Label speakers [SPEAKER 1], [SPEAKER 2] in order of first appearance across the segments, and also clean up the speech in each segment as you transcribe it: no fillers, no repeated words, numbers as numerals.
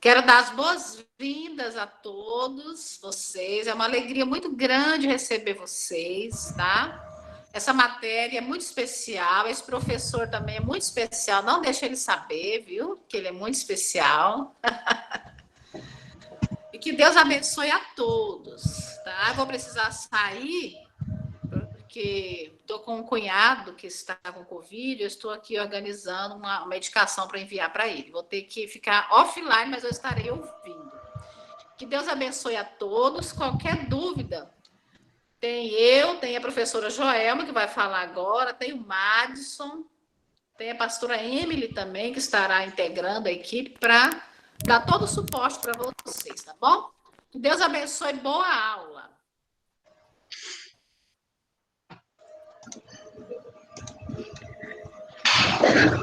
[SPEAKER 1] Quero dar as boas-vindas a todos vocês. É uma alegria muito grande receber vocês, tá? Essa matéria é muito especial. Esse professor também é muito especial. Não deixa ele saber, viu? Que ele é muito especial. E que Deus abençoe a todos, tá? Vou precisar sair, porque estou com um cunhado que está com Covid, eu estou aqui organizando uma medicação para enviar para ele. Vou ter que ficar offline, mas eu estarei ouvindo. Que Deus abençoe a todos. Qualquer dúvida, tem a professora Joelma, que vai falar agora, tem o Madison, tem a pastora Emily também, que estará integrando a equipe para dar todo o suporte para vocês, tá bom? Que Deus abençoe, boa aula.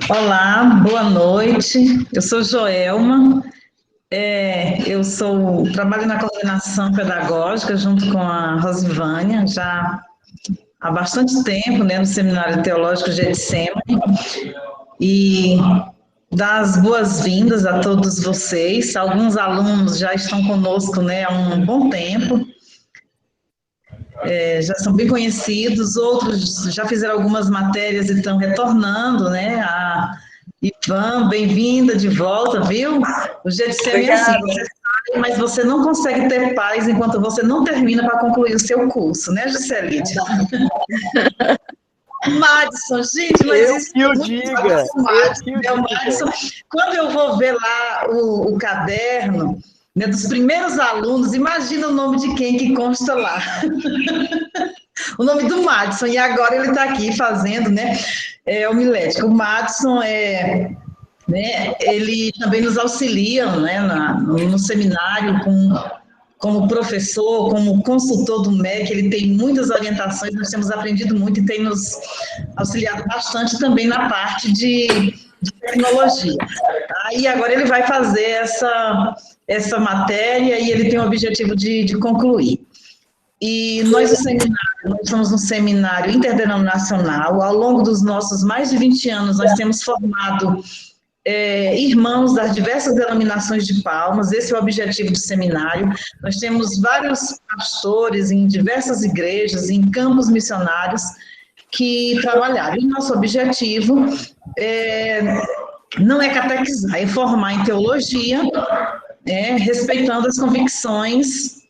[SPEAKER 2] Olá, boa noite. Eu sou Joelma. Trabalho na coordenação pedagógica junto com a Rosivânia, já há bastante tempo, né, no Seminário Teológico Getsemane, e dar as boas-vindas a todos vocês. Alguns alunos já estão conosco, né, há um bom tempo, já são bem conhecidos, outros já fizeram algumas matérias e estão retornando, né, Ivan, bem-vinda de volta, viu? O Getsemane é assim, você sabe, mas você não consegue ter paz enquanto você não termina para concluir o seu curso, né, Juscelite? Madison, gente, mas
[SPEAKER 3] eu
[SPEAKER 2] isso...
[SPEAKER 3] que o diga!
[SPEAKER 2] Madison, quando eu vou ver lá o caderno, né, dos primeiros alunos, imagina o nome de quem que consta lá. O nome do Madison, e agora ele está aqui fazendo, né, homilética. O Madison né, ele também nos auxilia, né, no seminário, como professor, como consultor do MEC, ele tem muitas orientações, nós temos aprendido muito e tem nos auxiliado bastante também na parte de tecnologia. Aí agora ele vai fazer essa matéria e ele tem o objetivo de concluir. E nós somos um seminário interdenominacional. Ao longo dos nossos mais de 20 anos, nós temos formado irmãos das diversas denominações de Palmas. Esse é o objetivo do seminário. Nós temos vários pastores em diversas igrejas, em campos missionários, que trabalharam. E nosso objetivo não é catequizar, é formar em teologia, respeitando as convicções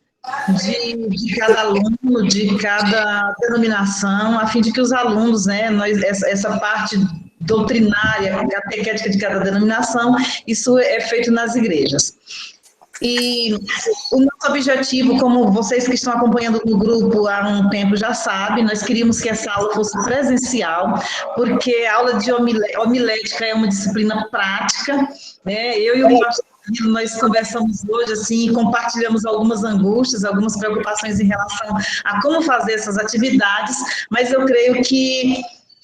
[SPEAKER 2] de cada aluno, de cada denominação, a fim de que os alunos, né, essa parte doutrinária, catequética de cada denominação, isso é feito nas igrejas. E o nosso objetivo, como vocês que estão acompanhando no grupo há um tempo já sabem, nós queríamos que essa aula fosse presencial, porque a aula de homilética é uma disciplina prática, né? Eu e o pastor, nós conversamos hoje, assim, compartilhamos algumas angústias, algumas preocupações em relação a como fazer essas atividades, mas eu creio que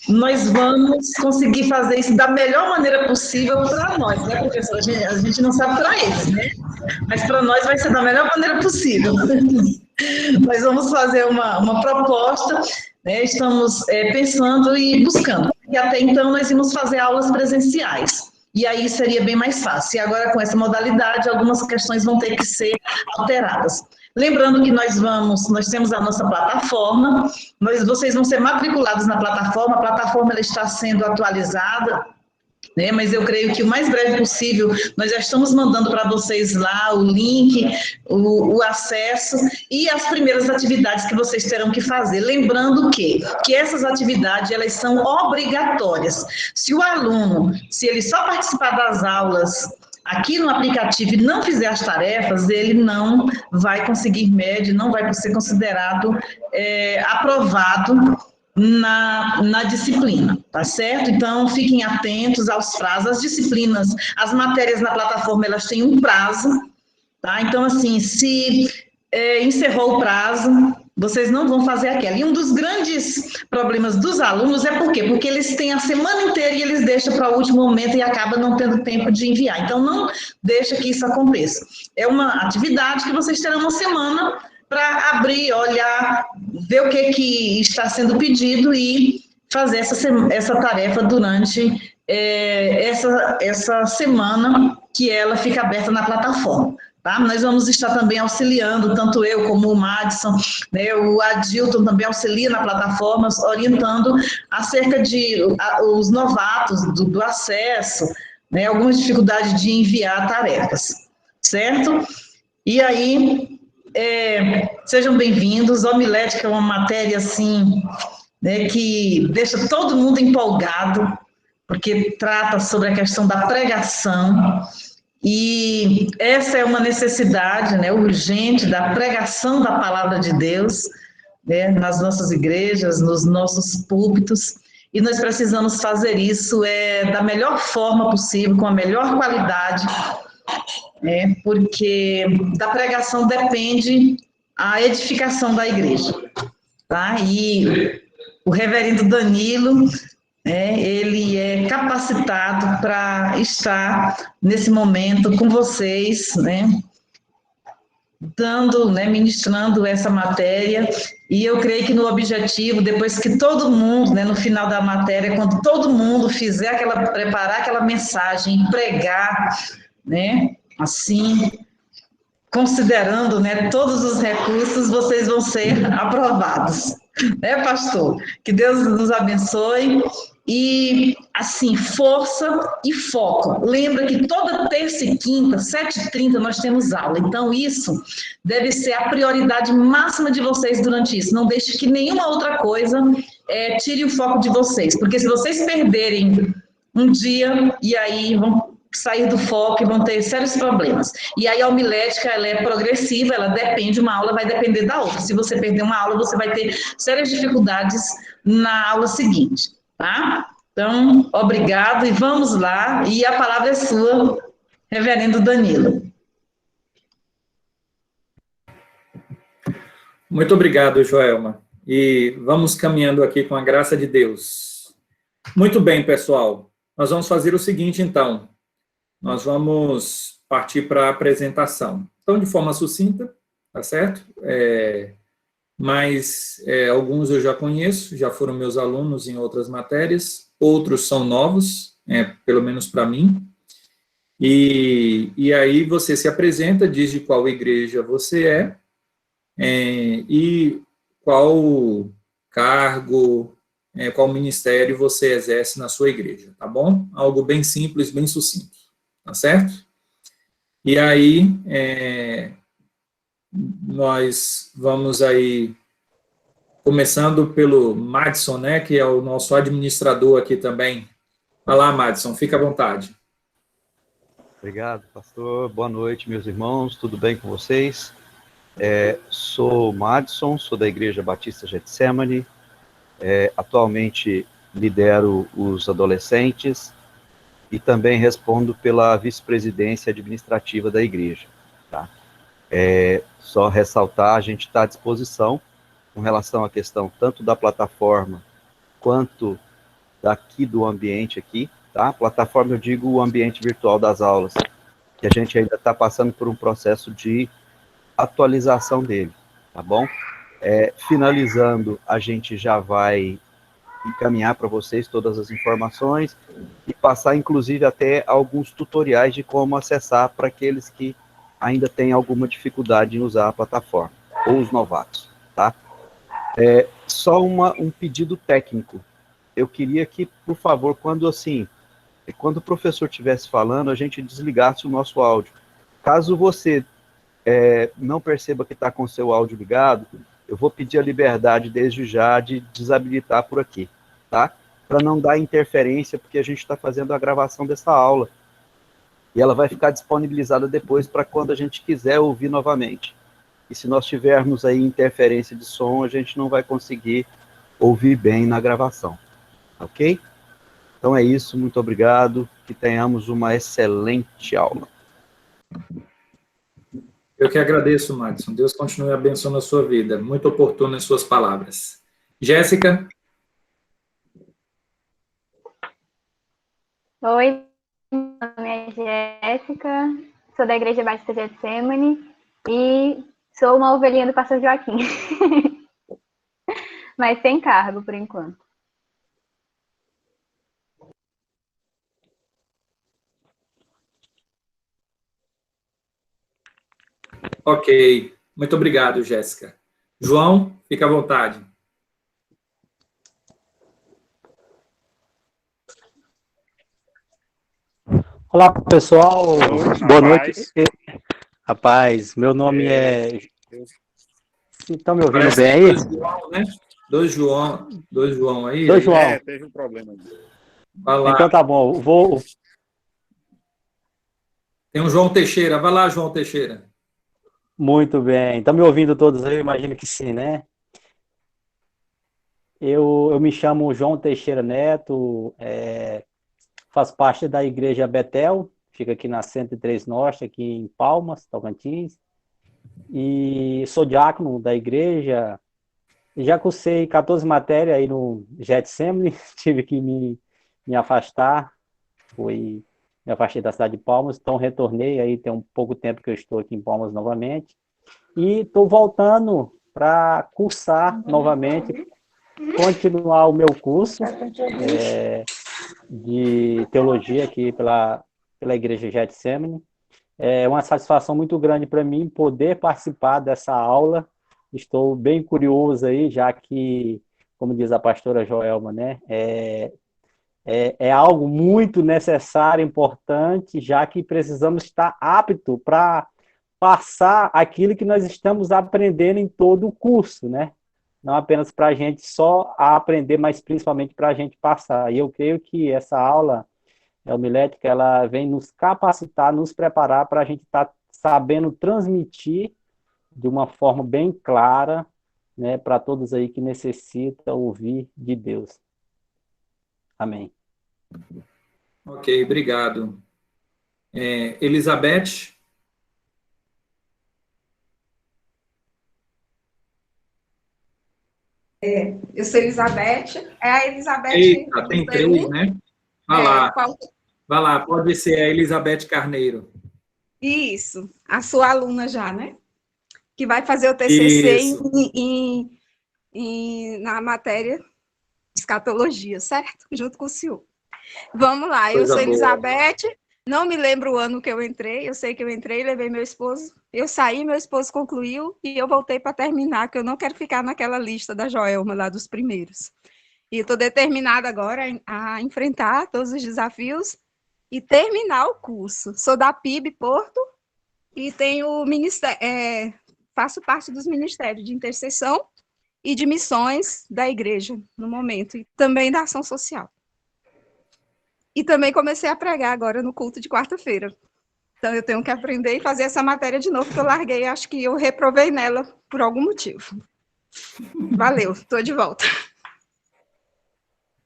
[SPEAKER 2] nós vamos conseguir fazer isso da melhor maneira possível para nós, né, professora? A gente não sabe para eles, né? Mas para nós vai ser da melhor maneira possível. Nós vamos fazer uma proposta, né? Estamos pensando e buscando. E até então nós íamos fazer aulas presenciais. E aí seria bem mais fácil. E agora, com essa modalidade, algumas questões vão ter que ser alteradas. Lembrando que nós temos a nossa plataforma, vocês vão ser matriculados na plataforma, a plataforma ela está sendo atualizada, né, mas eu creio que o mais breve possível, nós já estamos mandando para vocês lá o link, o acesso e as primeiras atividades que vocês terão que fazer. Lembrando que essas atividades, elas são obrigatórias. Se o aluno, se ele só participar das aulas aqui no aplicativo e não fizer as tarefas, ele não vai conseguir média, não vai ser considerado aprovado na disciplina, tá certo? Então, fiquem atentos aos prazos, as disciplinas, as matérias na plataforma, elas têm um prazo, tá? Então, assim, se encerrou o prazo, vocês não vão fazer aquela. E um dos grandes problemas dos alunos é por quê? Porque eles têm a semana inteira e eles deixam para o último momento e acabam não tendo tempo de enviar. Então, não deixa que isso aconteça. É uma atividade que vocês terão uma semana para abrir, olhar, ver o que está sendo pedido e fazer essa tarefa durante essa semana que ela fica aberta na plataforma. Tá? Nós vamos estar também auxiliando, tanto eu como o Madison, né, o Adilton também auxilia na plataforma, orientando acerca de os novatos, do acesso, né, algumas dificuldades de enviar tarefas, certo? E aí, sejam bem-vindos. Homilética é uma matéria, assim, né, que deixa todo mundo empolgado, porque trata sobre a questão da pregação, e essa é uma necessidade, né, urgente da pregação da palavra de Deus, né, nas nossas igrejas, nos nossos púlpitos, e nós precisamos fazer isso da melhor forma possível, com a melhor qualidade, né, porque da pregação depende a edificação da igreja, tá? E o reverendo Danilo, ele é capacitado para estar nesse momento com vocês, né, dando, né, ministrando essa matéria, e eu creio que no objetivo, depois que todo mundo, né, no final da matéria, quando todo mundo preparar aquela mensagem, pregar, né, assim, considerando, né, todos os recursos, vocês vão ser aprovados, né, pastor? Que Deus nos abençoe e, assim, força e foco. Lembra que toda terça e quinta, 7h30, nós temos aula, então isso deve ser a prioridade máxima de vocês durante isso. Não deixe que nenhuma outra coisa tire o foco de vocês, porque se vocês perderem um dia, e aí vão sair do foco e vão ter sérios problemas. E aí a homilética, ela é progressiva, ela depende, uma aula vai depender da outra. Se você perder uma aula, você vai ter sérias dificuldades na aula seguinte, tá? Então, obrigado e vamos lá. E a palavra é sua, reverendo Danilo.
[SPEAKER 3] Muito obrigado, Joelma. E vamos caminhando aqui com a graça de Deus. Muito bem, pessoal. Nós vamos fazer o seguinte, então. Nós vamos partir para a apresentação. Então, de forma sucinta, tá certo? Mas alguns eu já conheço, já foram meus alunos em outras matérias, outros são novos, pelo menos para mim. E aí você se apresenta, diz de qual igreja você e qual cargo, qual ministério você exerce na sua igreja, tá bom? Algo bem simples, bem sucinto. Tá certo? E aí, nós vamos aí, começando pelo Madison, né, que é o nosso administrador aqui também. Vai lá, Madison, fica à vontade.
[SPEAKER 4] Obrigado, pastor. Boa noite, meus irmãos. Tudo bem com vocês? Sou Madison, sou da Igreja Batista Getsemane. Atualmente lidero os adolescentes e também respondo pela vice-presidência administrativa da igreja. Tá? Só ressaltar, a gente está à disposição com relação à questão tanto da plataforma quanto daqui do ambiente aqui, tá? Plataforma, eu digo o ambiente virtual das aulas, que a gente ainda está passando por um processo de atualização dele, tá bom? Finalizando, a gente já vai encaminhar para vocês todas as informações e passar, inclusive, até alguns tutoriais de como acessar para aqueles que ainda têm alguma dificuldade em usar a plataforma, ou os novatos, tá? Só um pedido técnico. Eu queria que, por favor, quando o professor estivesse falando, a gente desligasse o nosso áudio. Caso você não perceba que está com o seu áudio ligado, eu vou pedir a liberdade desde já de desabilitar por aqui, tá? Para não dar interferência, porque a gente está fazendo a gravação dessa aula. E ela vai ficar disponibilizada depois para quando a gente quiser ouvir novamente. E se nós tivermos aí interferência de som, a gente não vai conseguir ouvir bem na gravação. Ok? Então é isso, muito obrigado. Que tenhamos uma excelente aula.
[SPEAKER 3] Eu que agradeço, Madison. Deus continue abençoando a sua vida. Muito oportuno em suas palavras. Jéssica?
[SPEAKER 5] Oi, meu nome é Jéssica, sou da Igreja Batista Getsemane e sou uma ovelhinha do pastor Joaquim. Mas sem cargo, por enquanto.
[SPEAKER 3] Ok. Muito obrigado, Jéssica. João, fica à vontade.
[SPEAKER 6] Olá, pessoal. Boa noite. Rapaz, meu nome é... Estão me ouvindo bem aí?
[SPEAKER 3] Dois João, né? Dois João aí.
[SPEAKER 6] Dois João.
[SPEAKER 7] Teve um problema.
[SPEAKER 3] Vai lá.
[SPEAKER 6] Então tá bom.
[SPEAKER 3] Tem um João Teixeira. Vai lá, João Teixeira.
[SPEAKER 6] Muito bem. Estão me ouvindo todos aí? Eu imagino que sim, né? Eu me chamo João Teixeira Neto, faço parte da Igreja Betel, fica aqui na 103 Norte, aqui em Palmas, Tocantins, e sou diácono da igreja. Já cursei 14 matérias aí no Getsemane, tive que me afastar, me afastei da cidade de Palmas, então retornei, aí tem um pouco tempo que eu estou aqui em Palmas novamente, e estou voltando para cursar novamente, continuar o meu curso de teologia aqui pela Igreja Getsemane. É uma satisfação muito grande para mim poder participar dessa aula. Estou bem curioso aí, já que, como diz a pastora Joelma, né, é algo muito necessário, importante, já que precisamos estar apto para passar aquilo que nós estamos aprendendo em todo o curso, né? Não apenas para a gente só aprender, mas principalmente para a gente passar. E eu creio que essa aula homilética, ela vem nos capacitar, nos preparar para a gente estar sabendo transmitir de uma forma bem clara, né, para todos aí que necessitam ouvir de Deus. Amém.
[SPEAKER 3] Ok, obrigado. Elizabeth?
[SPEAKER 8] Eu sou Elizabeth. É a Elizabeth.
[SPEAKER 3] Eita, tem três, né? Vai lá.
[SPEAKER 8] Qual...
[SPEAKER 3] Vai lá, pode ser a Elizabeth Carneiro.
[SPEAKER 8] Isso, a sua aluna já, né? Que vai fazer o TCC na matéria de escatologia, certo? Junto com o senhor. Vamos lá, eu sou Elizabeth. Não me lembro o ano que eu entrei, eu sei que eu entrei, levei meu esposo, eu saí, meu esposo concluiu e eu voltei para terminar, que eu não quero ficar naquela lista da Joelma lá dos primeiros. E estou determinada agora a enfrentar todos os desafios e terminar o curso. Sou da PIB Porto e tenho faço parte dos ministérios de intercessão e de missões da igreja no momento, e também da ação social. E também comecei a pregar agora no culto de quarta-feira. Então, eu tenho que aprender e fazer essa matéria de novo, que eu larguei, acho que eu reprovei nela por algum motivo. Valeu, estou de volta.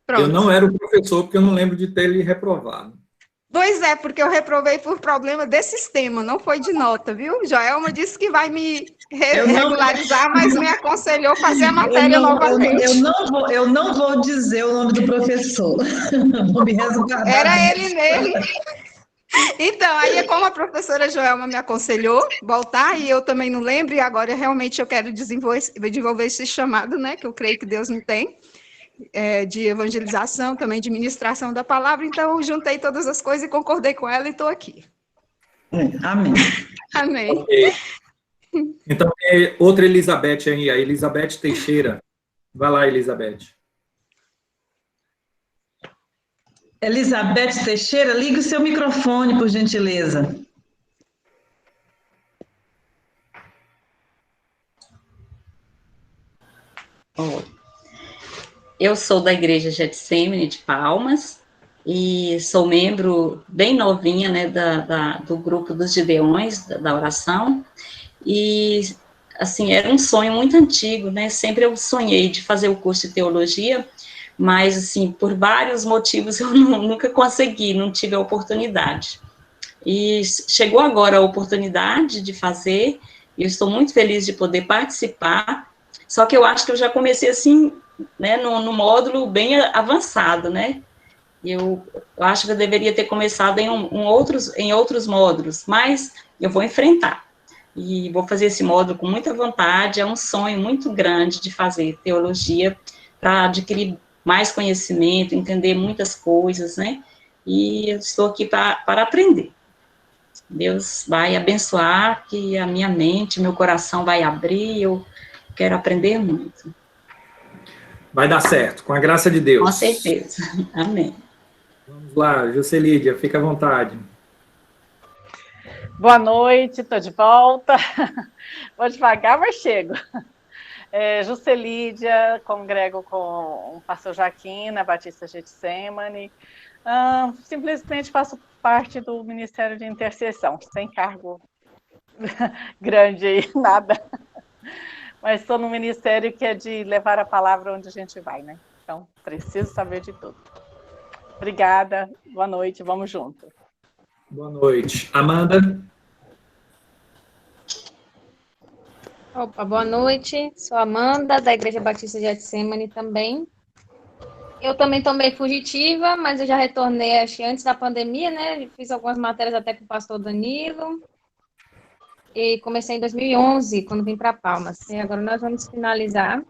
[SPEAKER 8] Pronto.
[SPEAKER 3] Eu não era o professor, porque eu não lembro de ter lhe reprovado.
[SPEAKER 8] Pois é, porque eu reprovei por problema de sistema, não foi de nota, viu? Joelma disse que vai me regularizar, mas me aconselhou fazer a matéria novamente.
[SPEAKER 2] Eu não vou dizer o nome do professor. Vou me resguardar.
[SPEAKER 8] Era ele mesmo. Então, aí como a professora Joelma me aconselhou voltar, e eu também não lembro, e agora realmente eu quero desenvolver esse chamado, né, que eu creio que Deus me tem, de evangelização, também de ministração da palavra, então eu juntei todas as coisas e concordei com ela e estou aqui.
[SPEAKER 2] Amém.
[SPEAKER 8] Amém.
[SPEAKER 3] Okay. Então, tem outra Elizabeth aí, a Elizabeth Teixeira. Vai lá, Elizabeth.
[SPEAKER 2] Elizabeth Teixeira, liga o seu microfone, por gentileza.
[SPEAKER 9] Eu sou da Igreja Getsemane de Palmas e sou membro bem novinha, né, do grupo dos Gideões, da oração, e, assim, era um sonho muito antigo, né, sempre eu sonhei de fazer o curso de teologia, mas, assim, por vários motivos eu nunca consegui, não tive a oportunidade. E chegou agora a oportunidade de fazer, e eu estou muito feliz de poder participar, só que eu acho que eu já comecei, assim, né, no módulo bem avançado, né, eu acho que eu deveria ter começado em outros módulos, mas eu vou enfrentar, e vou fazer esse módulo com muita vontade, é um sonho muito grande de fazer teologia, para adquirir mais conhecimento, entender muitas coisas, né, e eu estou aqui para aprender. Deus vai abençoar, que a minha mente, meu coração vai abrir, eu quero aprender muito.
[SPEAKER 3] Vai dar certo, com a graça de Deus.
[SPEAKER 9] Com certeza. Amém.
[SPEAKER 3] Vamos lá, Juscelídia, fica à vontade.
[SPEAKER 7] Boa noite, estou de volta. Vou devagar, mas chego. Juscelídia, congrego com o pastor Joaquim, na Batista Getsemane. Simplesmente faço parte do Ministério de Intercessão, sem cargo grande aí, nada. Mas estou no ministério que é de levar a palavra onde a gente vai, né? Então, preciso saber de tudo. Obrigada, boa noite, vamos junto.
[SPEAKER 3] Boa noite. Amanda?
[SPEAKER 10] Opa, boa noite, sou Amanda, da Igreja Batista de Getsemane também. Eu também estou meio fugitiva, mas eu já retornei, acho que antes da pandemia, né? Fiz algumas matérias até com o pastor Danilo. E comecei em 2011, quando vim para Palmas. E agora nós vamos finalizar.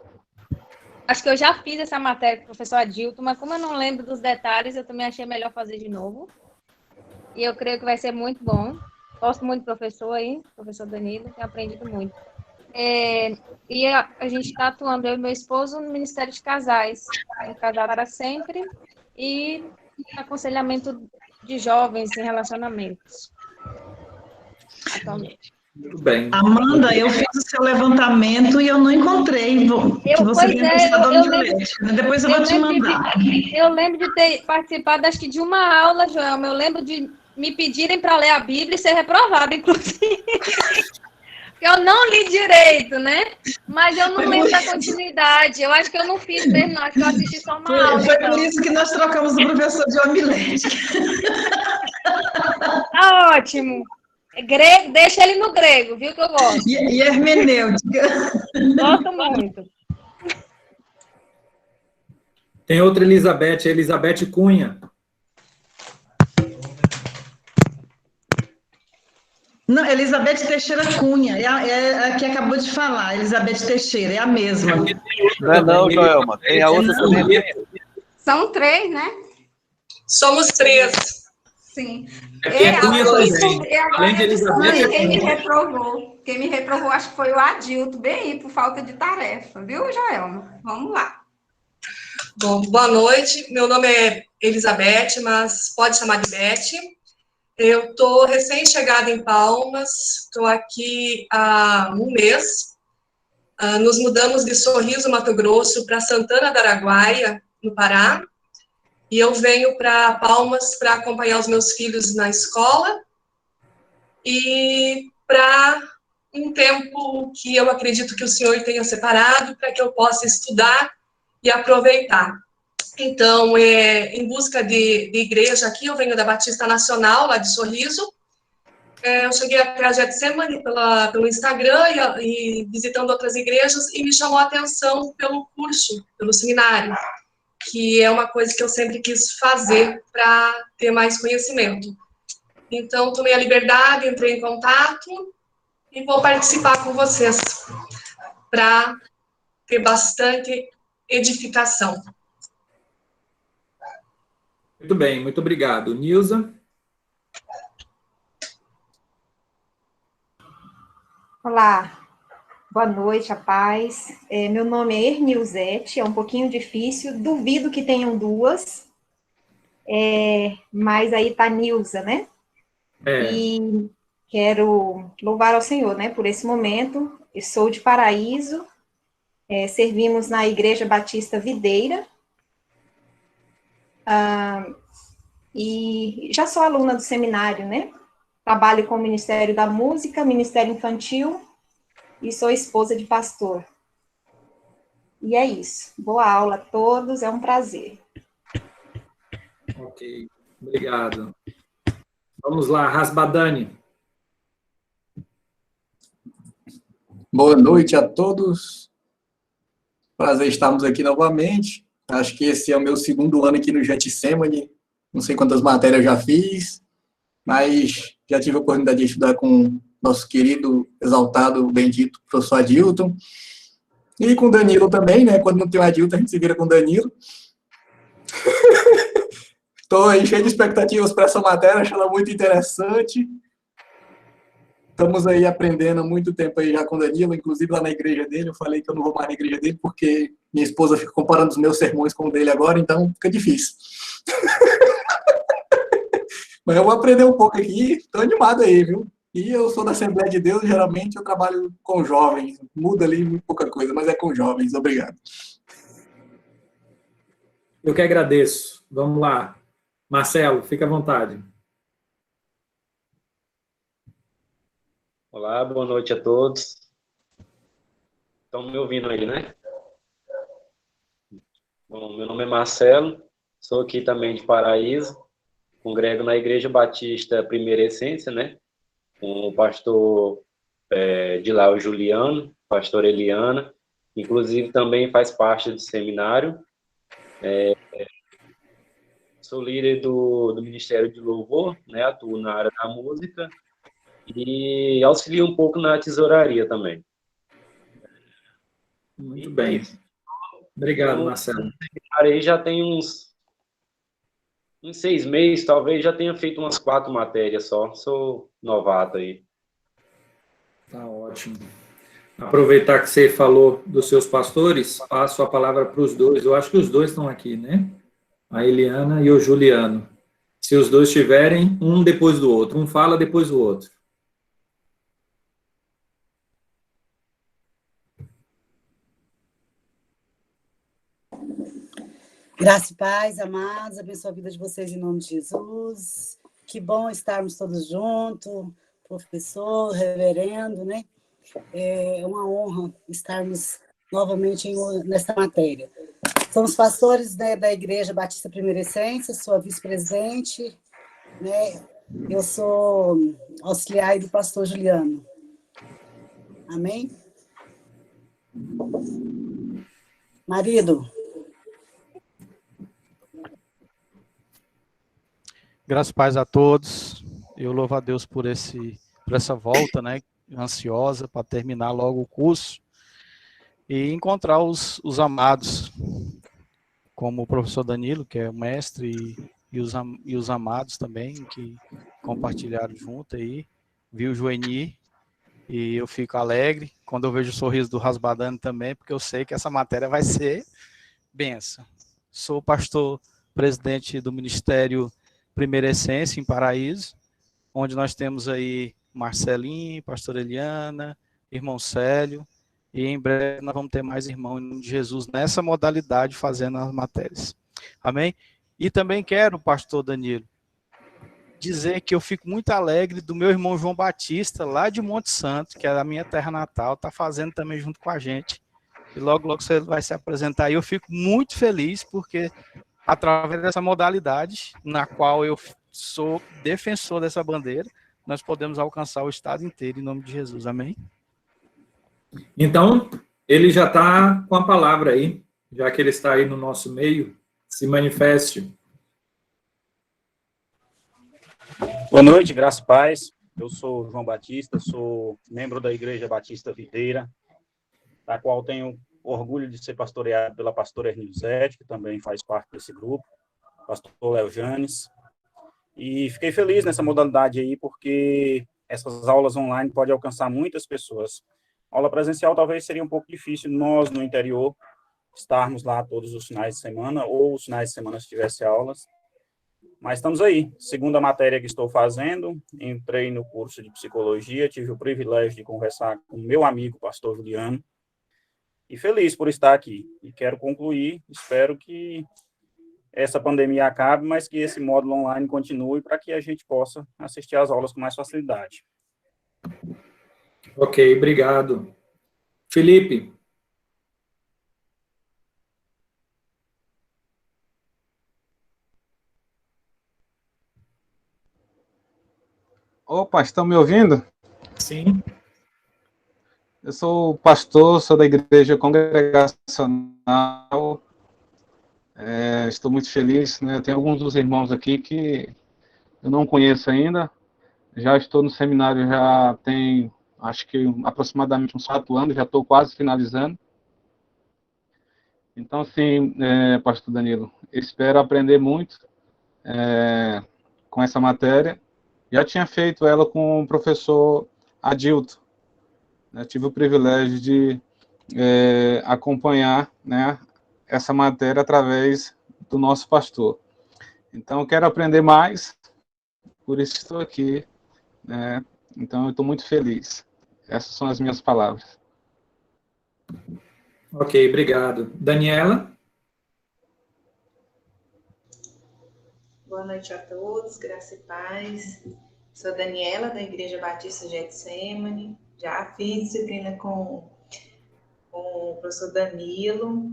[SPEAKER 10] Acho que eu já fiz essa matéria com o professor Adilton, mas como eu não lembro dos detalhes, eu também achei melhor fazer de novo. E eu creio que vai ser muito bom. Gosto muito do professor aí, professor Danilo, tenho aprendido muito. E a gente está atuando, eu e meu esposo, no Ministério de Casais, Casar para Sempre, e aconselhamento de jovens em relacionamentos, atualmente.
[SPEAKER 3] Muito bem.
[SPEAKER 2] Amanda, eu fiz o seu levantamento e eu não encontrei que você tenha postado a Milete. Depois eu vou te mandar.
[SPEAKER 10] Eu lembro de ter participado, acho que de uma aula, Joelma. Eu lembro de me pedirem para ler a Bíblia e ser reprovada, inclusive. Porque eu não li direito, né? Mas eu não lembro da continuidade. Eu acho que eu não fiz mesmo, não. Acho que eu assisti só uma aula.
[SPEAKER 2] Foi por isso que nós trocamos o professor de homilética.
[SPEAKER 10] Tá ótimo. Grego, deixa ele no grego, viu que eu gosto.
[SPEAKER 2] E hermenêutica.
[SPEAKER 10] Gosto muito.
[SPEAKER 3] Tem outra Elizabeth, a Elizabeth Cunha.
[SPEAKER 2] Não, Elizabeth Teixeira Cunha, é a que acabou de falar, Elizabeth Teixeira, é a mesma.
[SPEAKER 4] Não, Joelma, tem a outra também.
[SPEAKER 8] São 3, né?
[SPEAKER 11] Somos 3.
[SPEAKER 8] Sim.
[SPEAKER 3] Além de Elizabeth,
[SPEAKER 8] quem me reprovou, acho que foi o Adilto, bem aí, por falta de tarefa, viu, Joelma? Vamos lá.
[SPEAKER 11] Bom, boa noite, meu nome é Elizabeth, mas pode chamar de Beth. Eu estou recém-chegada em Palmas, estou aqui há um mês. Nos mudamos de Sorriso, Mato Grosso, para Santana do Araguaia, no Pará. E eu venho para Palmas para acompanhar os meus filhos na escola e para um tempo que eu acredito que o Senhor tenha separado para que eu possa estudar e aproveitar. Então, em busca de igreja aqui, eu venho da Batista Nacional, lá de Sorriso. Eu cheguei até a Getsemane pelo Instagram e visitando outras igrejas e me chamou a atenção pelo curso, pelo seminário, que é uma coisa que eu sempre quis fazer para ter mais conhecimento. Então, tomei a liberdade, entrei em contato e vou participar com vocês para ter bastante edificação.
[SPEAKER 3] Muito bem, muito obrigado. Nilza?
[SPEAKER 12] Olá, boa noite, a paz. Meu nome é Ernilzete, é um pouquinho difícil, duvido que tenham duas, mas aí tá Nilza, né? E quero louvar ao Senhor, né, por esse momento. Eu sou de Paraíso, servimos na Igreja Batista Videira, e já sou aluna do seminário, né? Trabalho com o Ministério da Música, Ministério Infantil, e sou esposa de pastor. E é isso. Boa aula a todos, é um prazer.
[SPEAKER 3] Ok, obrigado. Vamos lá, Rasbadani.
[SPEAKER 13] Boa noite a todos. Prazer estarmos aqui novamente. Acho que esse é o meu segundo ano aqui no Getsemane. Não sei quantas matérias eu já fiz, mas já tive a oportunidade de estudar com nosso querido, exaltado, bendito professor Adilton. E com o Danilo também, né? Quando não tem o Adilton, a gente se vira com o Danilo. Estou aí cheio de expectativas para essa matéria, acho ela muito interessante. Estamos aí aprendendo há muito tempo aí já com o Danilo, inclusive lá na igreja dele. Eu falei que eu não vou mais na igreja dele porque minha esposa fica comparando os meus sermões com o dele agora, então fica difícil. Mas eu vou aprender um pouco aqui, estou animado aí, viu? E eu sou da Assembleia de Deus, geralmente eu trabalho com jovens. Muda ali muito pouca coisa, mas é com jovens. Obrigado.
[SPEAKER 3] Eu que agradeço. Vamos lá. Marcelo, fica à vontade.
[SPEAKER 14] Olá, boa noite a todos. Estão me ouvindo aí, né? Bom, meu nome é Marcelo, sou aqui também de Paraíso, congrego na Igreja Batista Primeira Essência, né? Com o pastor de lá, o Juliano, pastor Eliana, inclusive também faz parte do seminário. Sou líder do Ministério de Louvor, né? Atuo na área da música e auxilio um pouco na tesouraria também.
[SPEAKER 3] Muito bem. Obrigado, Marcelo.
[SPEAKER 14] Aí já tem uns 6 meses, talvez, já tenha feito umas 4 matérias só. Sou novato aí.
[SPEAKER 3] Tá ótimo. Aproveitar que você falou dos seus pastores, passo a palavra para os dois. Eu acho que os dois estão aqui, né? A Eliana e o Juliano. Se os dois estiverem, um depois do outro. Um fala depois do outro.
[SPEAKER 15] Graça e paz, amados, abençoe a vida de vocês em nome de Jesus. Que bom estarmos todos juntos, professor, reverendo, né? É uma honra estarmos novamente nesta matéria. Somos pastores, né, da Igreja Batista Primeira Essência, sou a vice-presidente, né? Eu sou auxiliar do pastor Juliano. Amém? Marido.
[SPEAKER 16] Graças e paz a todos. Eu louvo a Deus por essa volta, né, ansiosa para terminar logo o curso e encontrar os amados, como o professor Danilo, que é o mestre, e os amados também, que compartilharam junto aí, vi o Joeni, e eu fico alegre quando eu vejo o sorriso do Rasbadani também, porque eu sei que essa matéria vai ser benção. Sou pastor presidente do Ministério Primeira Essência, em Paraíso, onde nós temos aí Marcelinho, pastor Eliana, irmão Célio, e em breve nós vamos ter mais irmãos em nome de Jesus nessa modalidade, fazendo as matérias. Amém? E também quero, pastor Danilo, dizer que eu fico muito alegre do meu irmão João Batista, lá de Monte Santo, que é a minha terra natal, está fazendo também junto com a gente. E logo, logo você vai se apresentar. E eu fico muito feliz, porque através dessa modalidade, na qual eu sou defensor dessa bandeira, nós podemos alcançar o estado inteiro, em nome de Jesus. Amém?
[SPEAKER 3] Então, ele já está com a palavra aí, já que ele está aí no nosso meio, se manifeste.
[SPEAKER 17] Boa noite, graça e paz. Eu sou João Batista, sou membro da Igreja Batista Videira, da qual tenho orgulho de ser pastoreado pela pastora Ernilzete, que também faz parte desse grupo, pastor Léo Janes. E fiquei feliz nessa modalidade aí, porque essas aulas online podem alcançar muitas pessoas. Aula presencial talvez seria um pouco difícil nós, no interior, estarmos lá todos os finais de semana, ou os finais de semana se tivesse aulas. Mas estamos aí. Segunda matéria que estou fazendo, entrei no curso de psicologia, tive o privilégio de conversar com o meu amigo, pastor Juliano, e feliz por estar aqui. E quero concluir, espero que essa pandemia acabe, mas que esse módulo online continue para que a gente possa assistir às aulas com mais facilidade.
[SPEAKER 3] Ok, obrigado. Felipe.
[SPEAKER 18] Opa, estão me ouvindo?
[SPEAKER 3] Sim.
[SPEAKER 18] Eu sou pastor, sou da Igreja Congregacional. Estou muito feliz, né? Tem alguns dos irmãos aqui que eu não conheço ainda. Já estou no seminário, já tem, acho que aproximadamente uns 4 anos, já estou quase finalizando. Então, assim, pastor Danilo, espero aprender muito com essa matéria. Já tinha feito ela com o professor Adilto. Eu tive o privilégio de acompanhar, né, essa matéria através do nosso pastor. Então, eu quero aprender mais, por isso estou aqui, né? Então, eu estou muito feliz. Essas são as minhas palavras.
[SPEAKER 3] Ok, obrigado. Daniela?
[SPEAKER 19] Boa noite a todos, graça e paz. Sou Daniela, da Igreja Batista Getsemane. Já fiz disciplina com o professor Danilo.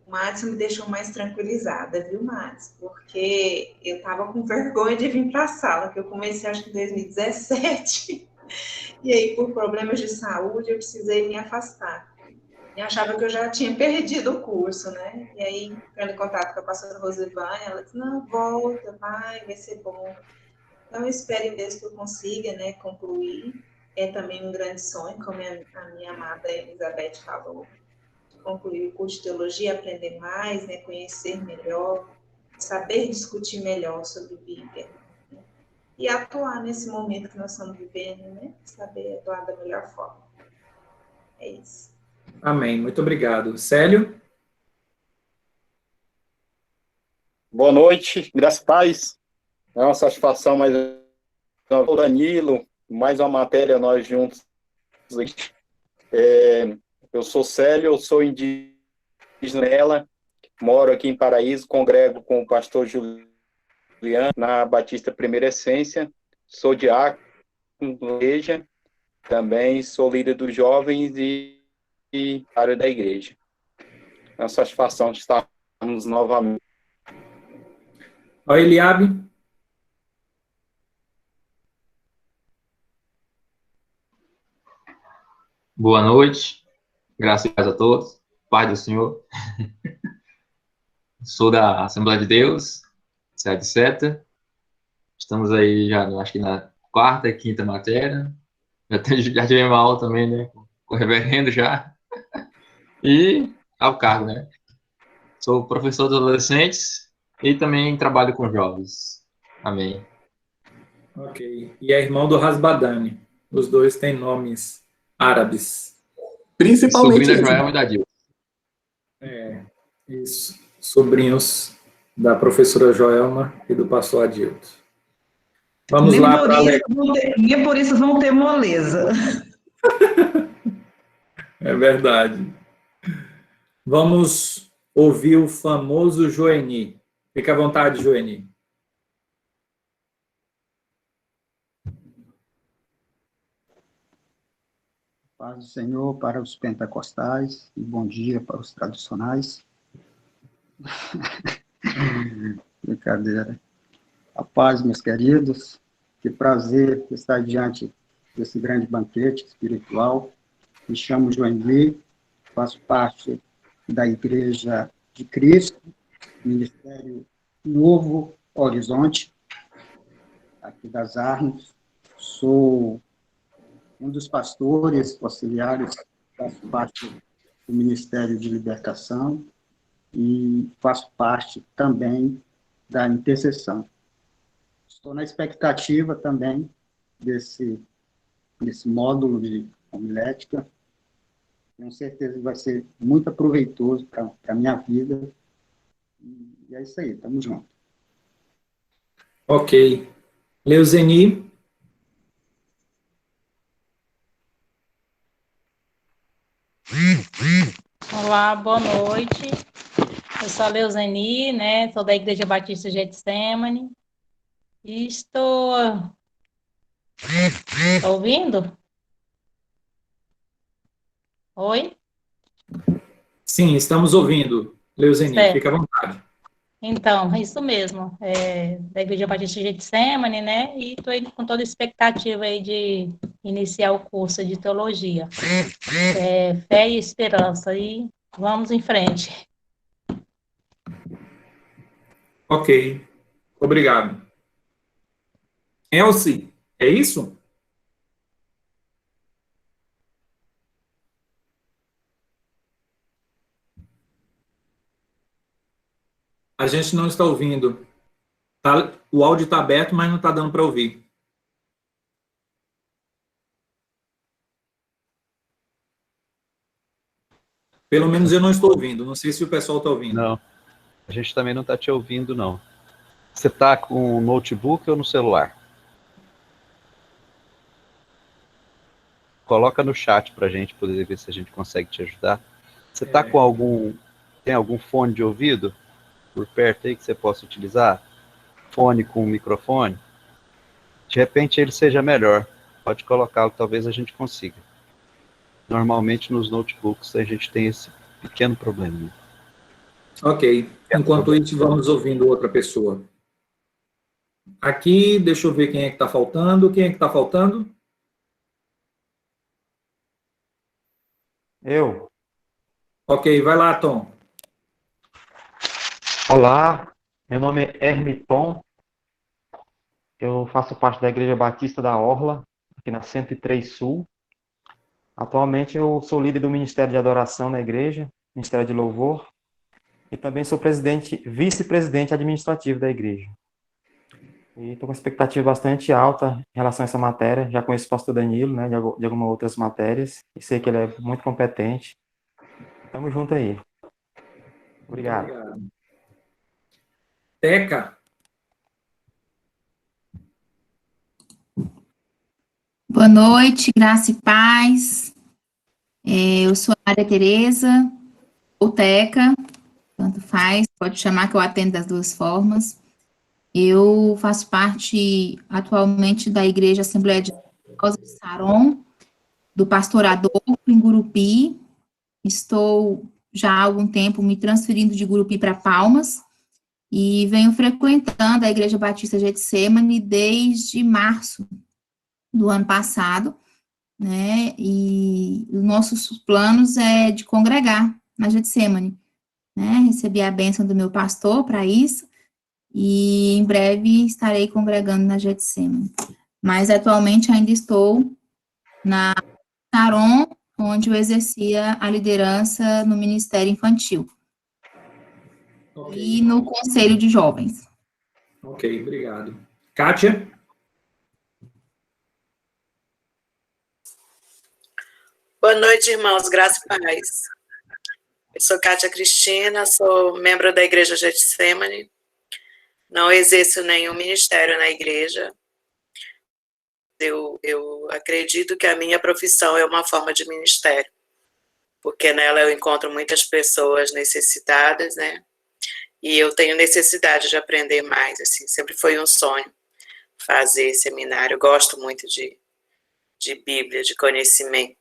[SPEAKER 19] O Madison me deixou mais tranquilizada, viu, Madison? Porque eu estava com vergonha de vir para a sala, que eu comecei acho que em 2017. E aí, por problemas de saúde, eu precisei me afastar. E achava que eu já tinha perdido o curso, né? E aí, entrando em contato com a pastora Rosivânia, ela disse, não, volta, vai ser bom. Então, eu espero em Deus que eu consiga, né, concluir. É também um grande sonho, como a minha amada Elizabeth falou, concluir o curso de teologia, aprender mais, né, conhecer melhor, saber discutir melhor sobre Bíblia, né? E atuar nesse momento que nós estamos vivendo, né? Saber atuar da melhor forma. É isso.
[SPEAKER 3] Amém, muito obrigado. Célio?
[SPEAKER 20] Boa noite, graças e paz. É uma satisfação mais o Danilo, mais uma matéria nós juntos. Eu sou Célio, eu sou indígena, moro aqui em Paraíso, congrego com o pastor Juliano na Batista Primeira Essência, sou diácono da igreja, também sou líder dos jovens e área da igreja. É uma satisfação de estarmos novamente.
[SPEAKER 3] Oi, Eliabe.
[SPEAKER 21] Boa noite, graças e paz a todos, paz do Senhor. Sou da Assembleia de Deus, sede Seta. Estamos aí já, acho que na quarta e quinta matéria. Já tivemos aula também, né, com o reverendo já. E ao cargo, né. Sou professor de adolescentes e também trabalho com jovens. Amém.
[SPEAKER 3] Ok. E é irmão do Rasbadani. Os dois têm nomes árabes.
[SPEAKER 13] Principalmente
[SPEAKER 21] Sobrinho da Joelma e da Dilma.
[SPEAKER 3] Isso. Sobrinhos da professora Joelma e do pastor Adilto. Vamos lá para
[SPEAKER 2] nem por isso vão ter moleza.
[SPEAKER 3] É verdade. Vamos ouvir o famoso Joeni. Fica à vontade, Joeni.
[SPEAKER 22] Paz do Senhor para os pentecostais e bom dia para os tradicionais. Brincadeira. A paz, meus queridos. Que prazer estar diante desse grande banquete espiritual. Me chamo Joeni, faço parte da Igreja de Cristo, Ministério Novo Horizonte, aqui das Arnos. Sou um dos pastores auxiliares, faço parte do Ministério de Libertação e faço parte também da intercessão. Estou na expectativa também desse módulo de homilética. Tenho certeza que vai ser muito aproveitoso para a minha vida. E é isso aí, estamos juntos.
[SPEAKER 3] Ok. Leuzeni.
[SPEAKER 23] Olá, boa noite. Eu sou a Leuzeni, né? Sou da Igreja Batista Getsemane. E estou ouvindo? Oi?
[SPEAKER 3] Sim, estamos ouvindo. Leuzeni,
[SPEAKER 23] Certo.
[SPEAKER 3] fica à vontade.
[SPEAKER 23] Então, isso mesmo. Da Igreja Batista Getsemane, né? E estou com toda a expectativa aí de iniciar o curso de teologia. Fé e esperança. E vamos em frente.
[SPEAKER 3] Ok. Obrigado. Elsie, é isso? A gente não está ouvindo. O áudio está aberto, mas não está dando para ouvir. Pelo menos eu não estou ouvindo. Não sei se o pessoal está ouvindo.
[SPEAKER 4] Não, a gente também não está te ouvindo, não. Você está com o notebook ou no celular? Coloca no chat para a gente poder ver se a gente consegue te ajudar. Você está com tem algum fone de ouvido por perto aí que você possa utilizar? Fone com microfone? De repente ele seja melhor. Pode colocá-lo, talvez a gente consiga. Normalmente nos notebooks a gente tem esse pequeno problema.
[SPEAKER 3] Ok. Enquanto isso, vamos ouvindo outra pessoa. Aqui, deixa eu ver quem é que está faltando. Quem é que está faltando?
[SPEAKER 1] Eu.
[SPEAKER 3] Ok, vai lá, Tom.
[SPEAKER 1] Olá, meu nome é Hermiton. Eu faço parte da Igreja Batista da Orla, aqui na 103 Sul. Atualmente eu sou líder do Ministério de Adoração na igreja, Ministério de Louvor, e também sou vice-presidente administrativo da igreja. E estou com uma expectativa bastante alta em relação a essa matéria. Já conheço o pastor Danilo, né, de algumas outras matérias, e sei que ele é muito competente. Tamo junto aí. Obrigado.
[SPEAKER 3] Teca.
[SPEAKER 5] Boa noite, graça e paz. Eu sou a Maria Tereza, ou Teca, tanto faz, pode chamar que eu atendo das duas formas. Eu faço parte atualmente da Igreja Assembleia de Deus de Saron, do pastor Adolfo em Gurupi. Estou já há algum tempo me transferindo de Gurupi para Palmas e venho frequentando a Igreja Batista Getsemane desde março do ano passado, né, e os nossos planos é de congregar na Getsemane, né, recebi a bênção do meu pastor para isso, e em breve estarei congregando na Getsemane, mas atualmente ainda estou na Saron, onde eu exercia a liderança no Ministério Infantil, e no Conselho de Jovens.
[SPEAKER 3] Ok, obrigado. Kátia?
[SPEAKER 6] Boa noite, irmãos, graça e paz. Eu sou Kátia Cristina, sou membro da Igreja Getsemane, não exerço nenhum ministério na igreja. Eu acredito que a minha profissão é uma forma de ministério, porque nela eu encontro muitas pessoas necessitadas, né? E eu tenho necessidade de aprender mais, assim, sempre foi um sonho fazer seminário, eu gosto muito de Bíblia, de conhecimento.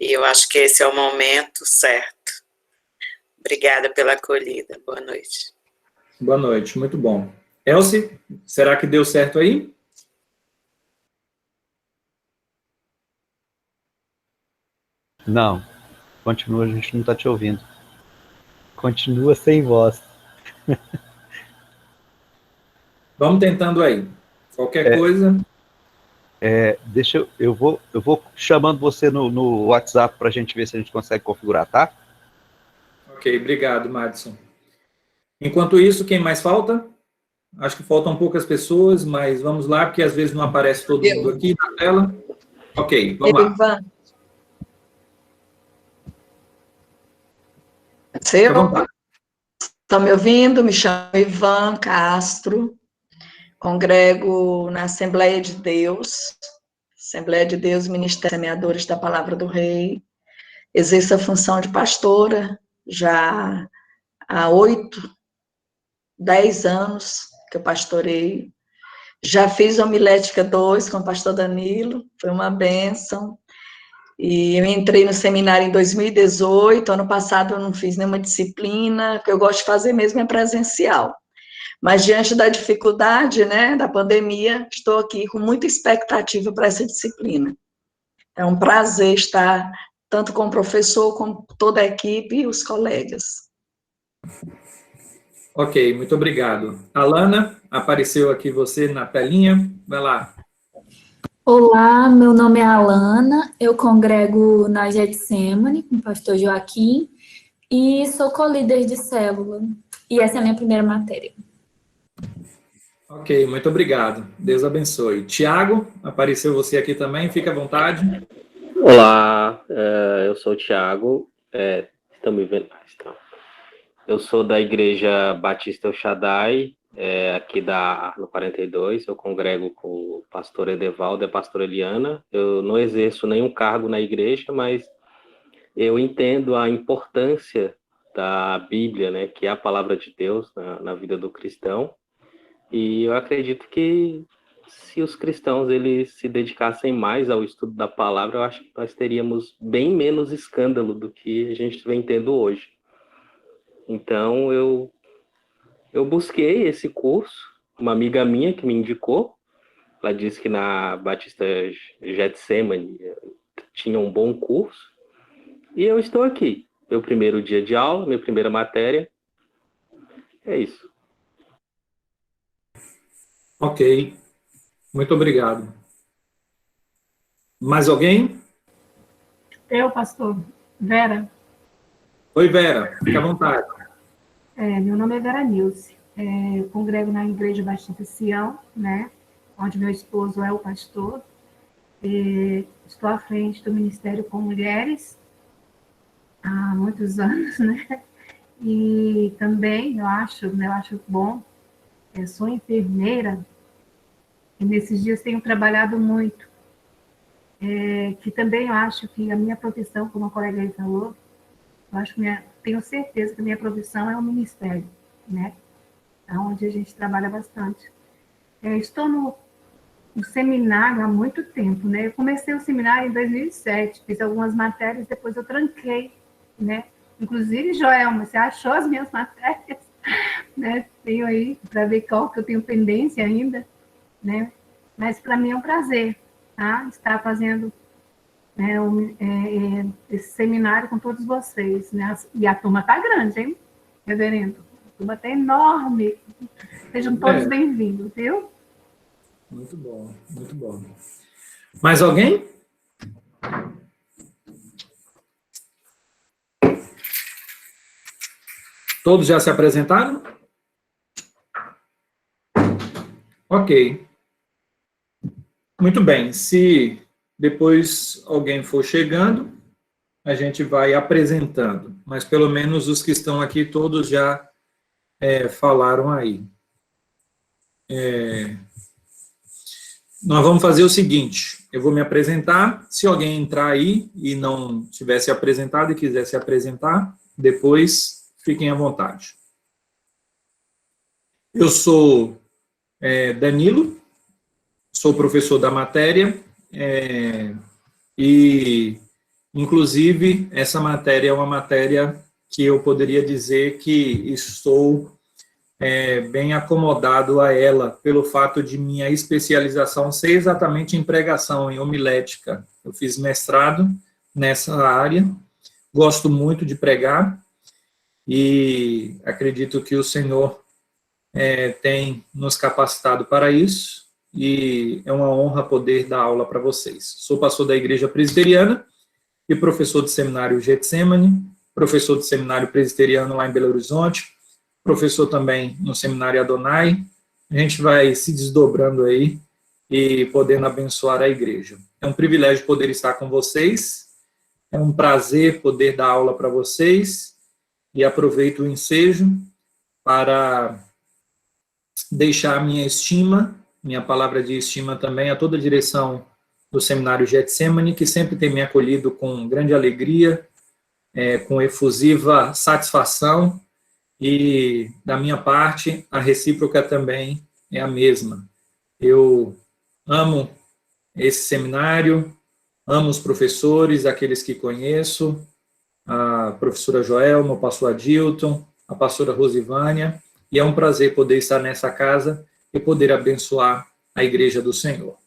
[SPEAKER 6] E eu acho que esse é o momento certo. Obrigada pela acolhida. Boa noite.
[SPEAKER 3] Boa noite, muito bom. Elci, será que deu certo aí?
[SPEAKER 4] Não. Continua, a gente não está te ouvindo. Continua sem voz.
[SPEAKER 3] Vamos tentando aí. Qualquer coisa...
[SPEAKER 4] eu vou chamando você no WhatsApp para a gente ver se a gente consegue configurar, tá?
[SPEAKER 3] Ok, obrigado, Madison. Enquanto isso, quem mais falta? Acho que faltam poucas pessoas, mas vamos lá, porque às vezes não aparece todo mundo aqui na tela. Ok, vamos lá.
[SPEAKER 24] Estão me ouvindo? Me chamo Ivan Castro. Congrego na Assembleia de Deus, Ministério Semeadores da Palavra do Rei. Exerço a função de pastora já há 10 anos que eu pastoreio. Já fiz homilética 2 com o pastor Danilo, foi uma bênção. E eu entrei no seminário em 2018, ano passado eu não fiz nenhuma disciplina, o que eu gosto de fazer mesmo é presencial. Mas, diante da dificuldade, né, da pandemia, estou aqui com muita expectativa para essa disciplina. É um prazer estar tanto com o professor, como toda a equipe e os colegas.
[SPEAKER 3] Ok, muito obrigado. Alana, apareceu aqui você na telinha, vai lá.
[SPEAKER 25] Olá, meu nome é Alana, eu congrego na Getsemane, com o pastor Joaquim, e sou co-líder de célula, e essa é a minha primeira matéria.
[SPEAKER 3] Ok, muito obrigado. Deus abençoe. Tiago, apareceu você aqui também, fica à vontade.
[SPEAKER 26] Olá, eu sou o Tiago,
[SPEAKER 7] Estão me vendo? Então. Eu sou da Igreja Batista El Shaddai, aqui no 42. Eu congrego com o pastor Edevaldo e a pastora Eliana. Eu não exerço nenhum cargo na igreja, mas eu entendo a importância da Bíblia, né, que é a palavra de Deus na vida do cristão. E eu acredito que se os cristãos eles se dedicassem mais ao estudo da palavra, eu acho que nós teríamos bem menos escândalo do que a gente vem tendo hoje. Então, eu busquei esse curso, uma amiga minha que me indicou, ela disse que na Batista Getsemane tinha um bom curso, e eu estou aqui. Meu primeiro dia de aula, minha primeira matéria, é isso.
[SPEAKER 3] Ok, muito obrigado. Mais alguém?
[SPEAKER 8] Eu, pastor. Vera.
[SPEAKER 3] Oi, Vera, fique à vontade.
[SPEAKER 8] Meu nome é Vera Nilce. Eu congrego na Igreja Batista Sião, né, onde meu esposo é o pastor. Estou à frente do Ministério com Mulheres há muitos anos, né? E também eu acho bom, sou enfermeira e nesses dias tenho trabalhado muito. Que também eu acho que a minha profissão, como a colega aí falou, tenho certeza que a minha profissão é o ministério, né? Onde a gente trabalha bastante. Estou no seminário há muito tempo, né? Eu comecei o seminário em 2007, fiz algumas matérias, depois eu tranquei, né? Inclusive, Joelma, você achou as minhas matérias? Né? Tenho aí para ver qual que eu tenho pendência ainda, né? Mas para mim é um prazer, tá? Estar fazendo esse seminário com todos vocês, né? E a turma está grande, hein, reverendo? A turma está enorme. Sejam todos bem-vindos, viu?
[SPEAKER 3] Muito bom, muito bom. Mais alguém? Todos já se apresentaram? Ok. Muito bem. Se depois alguém for chegando, a gente vai apresentando. Mas pelo menos os que estão aqui todos já falaram aí. Nós vamos fazer o seguinte, eu vou me apresentar, se alguém entrar aí e não tiver se apresentado e quiser se apresentar, depois fiquem à vontade. Eu sou Danilo, sou professor da matéria, e, inclusive, essa matéria é uma matéria que eu poderia dizer que estou bem acomodado a ela, pelo fato de minha especialização ser exatamente em pregação, em homilética. Eu fiz mestrado nessa área, gosto muito de pregar, e acredito que o Senhor tem nos capacitado para isso, e é uma honra poder dar aula para vocês. Sou pastor da Igreja Presbiteriana e professor do Seminário Getsemane, professor do Seminário Presbiteriano lá em Belo Horizonte, professor também no Seminário Adonai. A gente vai se desdobrando aí e podendo abençoar a igreja. É um privilégio poder estar com vocês, é um prazer poder dar aula para vocês, e aproveito o ensejo para deixar minha estima, minha palavra de estima também a toda a direção do Seminário Getsemane, que sempre tem me acolhido com grande alegria, com efusiva satisfação, e, da minha parte, a recíproca também é a mesma. Eu amo esse seminário, amo os professores, aqueles que conheço, a professora Joelma, o pastor Adilton, a pastora Rosivânia, e é um prazer poder estar nessa casa e poder abençoar a igreja do Senhor.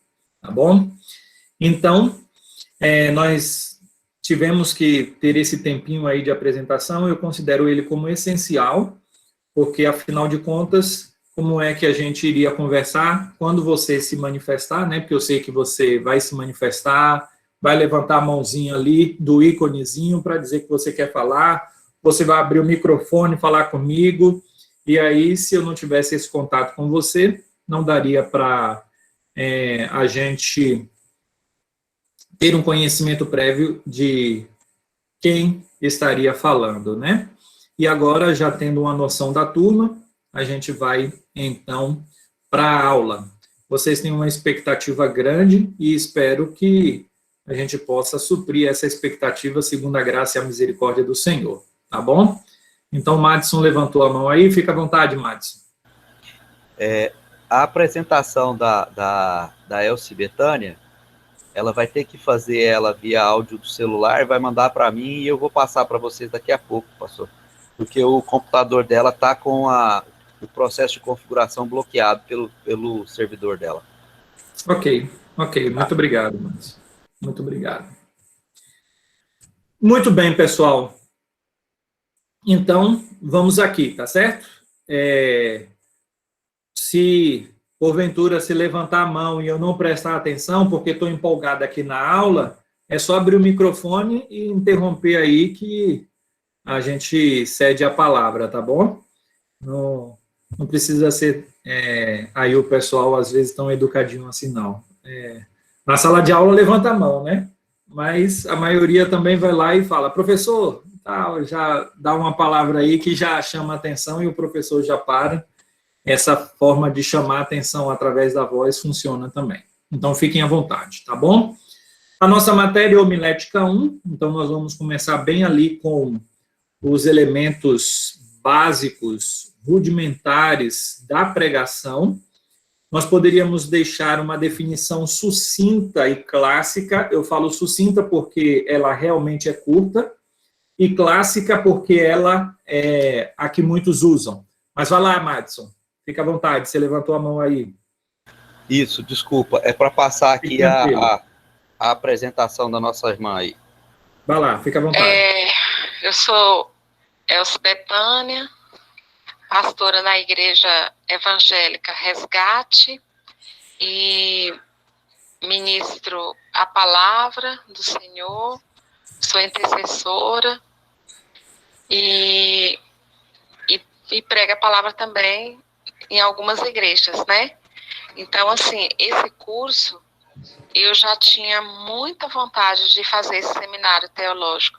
[SPEAKER 3] Tá bom? Então, nós tivemos que ter esse tempinho aí de apresentação, eu considero ele como essencial, porque, afinal de contas, como é que a gente iria conversar quando você se manifestar, né? Porque eu sei que você vai se manifestar, vai levantar a mãozinha ali do íconezinho para dizer que você quer falar, você vai abrir o microfone, falar comigo, e aí, se eu não tivesse esse contato com você, não daria para a gente ter um conhecimento prévio de quem estaria falando, né? E agora, já tendo uma noção da turma, a gente vai, então, para a aula. Vocês têm uma expectativa grande e espero que a gente possa suprir essa expectativa segundo a graça e a misericórdia do Senhor, tá bom? Então, Madison levantou a mão aí, fica à vontade, Madison.
[SPEAKER 4] A apresentação da Elci Betânia, ela vai ter que fazer ela via áudio do celular, vai mandar para mim e eu vou passar para vocês daqui a pouco, pastor. Porque o computador dela está com o processo de configuração bloqueado pelo servidor dela.
[SPEAKER 3] Ok. Muito obrigado, Madison. Muito obrigado. Muito bem, pessoal. Então, vamos aqui, tá certo? Se, porventura, se levantar a mão e eu não prestar atenção, porque estou empolgado aqui na aula, é só abrir o microfone e interromper aí que a gente cede a palavra, tá bom? Não precisa ser... aí o pessoal, às vezes, tão educadinho assim, não. Na sala de aula, levanta a mão, né? Mas a maioria também vai lá e fala, professor, tal, já dá uma palavra aí que já chama atenção e o professor já para. Essa forma de chamar atenção através da voz funciona também. Então, fiquem à vontade, tá bom? A nossa matéria é homilética 1, então nós vamos começar bem ali com os elementos básicos, rudimentares da pregação. Nós poderíamos deixar uma definição sucinta e clássica. Eu falo sucinta porque ela realmente é curta, e clássica porque ela é a que muitos usam. Mas vai lá, Madison. Fica à vontade, você levantou a mão aí.
[SPEAKER 4] Isso, desculpa. É para passar aqui a apresentação da nossa irmã aí.
[SPEAKER 3] Vai lá, fica à vontade.
[SPEAKER 9] Eu sou Elci Betânia, pastora na Igreja Evangélica Resgate, e ministro a palavra do Senhor, sou intercessora e prego a palavra também em algumas igrejas, né? Então, assim, esse curso, eu já tinha muita vontade de fazer esse seminário teológico,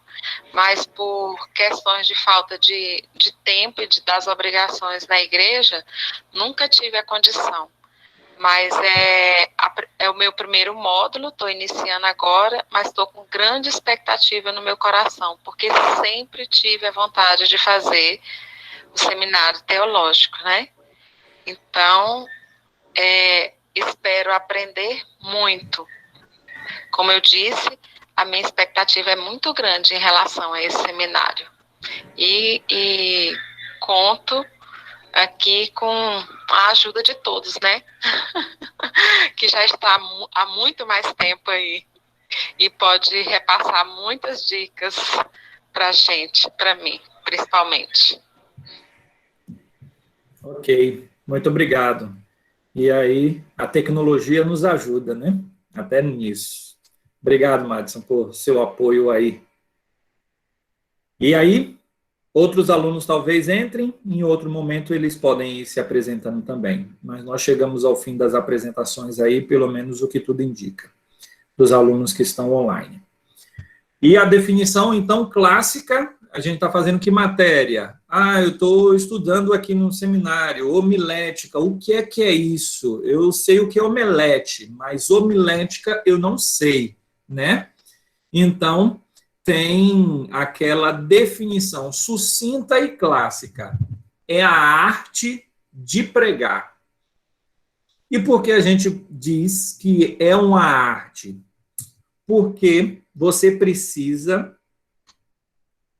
[SPEAKER 9] mas por questões de falta de tempo e das obrigações na igreja, nunca tive a condição. Mas é o meu primeiro módulo, estou iniciando agora, mas estou com grande expectativa no meu coração, porque sempre tive a vontade de fazer o seminário teológico, né? Então, espero aprender muito. Como eu disse, a minha expectativa é muito grande em relação a esse seminário. E conto aqui com a ajuda de todos, né? Que já está há muito mais tempo aí e pode repassar muitas dicas para a gente, para mim, principalmente.
[SPEAKER 3] Ok, muito obrigado. E aí, a tecnologia nos ajuda, né? Até nisso. Obrigado, Madison, por seu apoio aí. E aí, outros alunos talvez entrem, em outro momento eles podem ir se apresentando também. Mas nós chegamos ao fim das apresentações aí, pelo menos o que tudo indica, dos alunos que estão online. E a definição, então, clássica, a gente está fazendo que matéria? Eu estou estudando aqui no seminário, homilética, o que é isso? Eu sei o que é omelete, mas homilética eu não sei, né? Então, tem aquela definição sucinta e clássica. É a arte de pregar. E por que a gente diz que é uma arte? Porque você precisa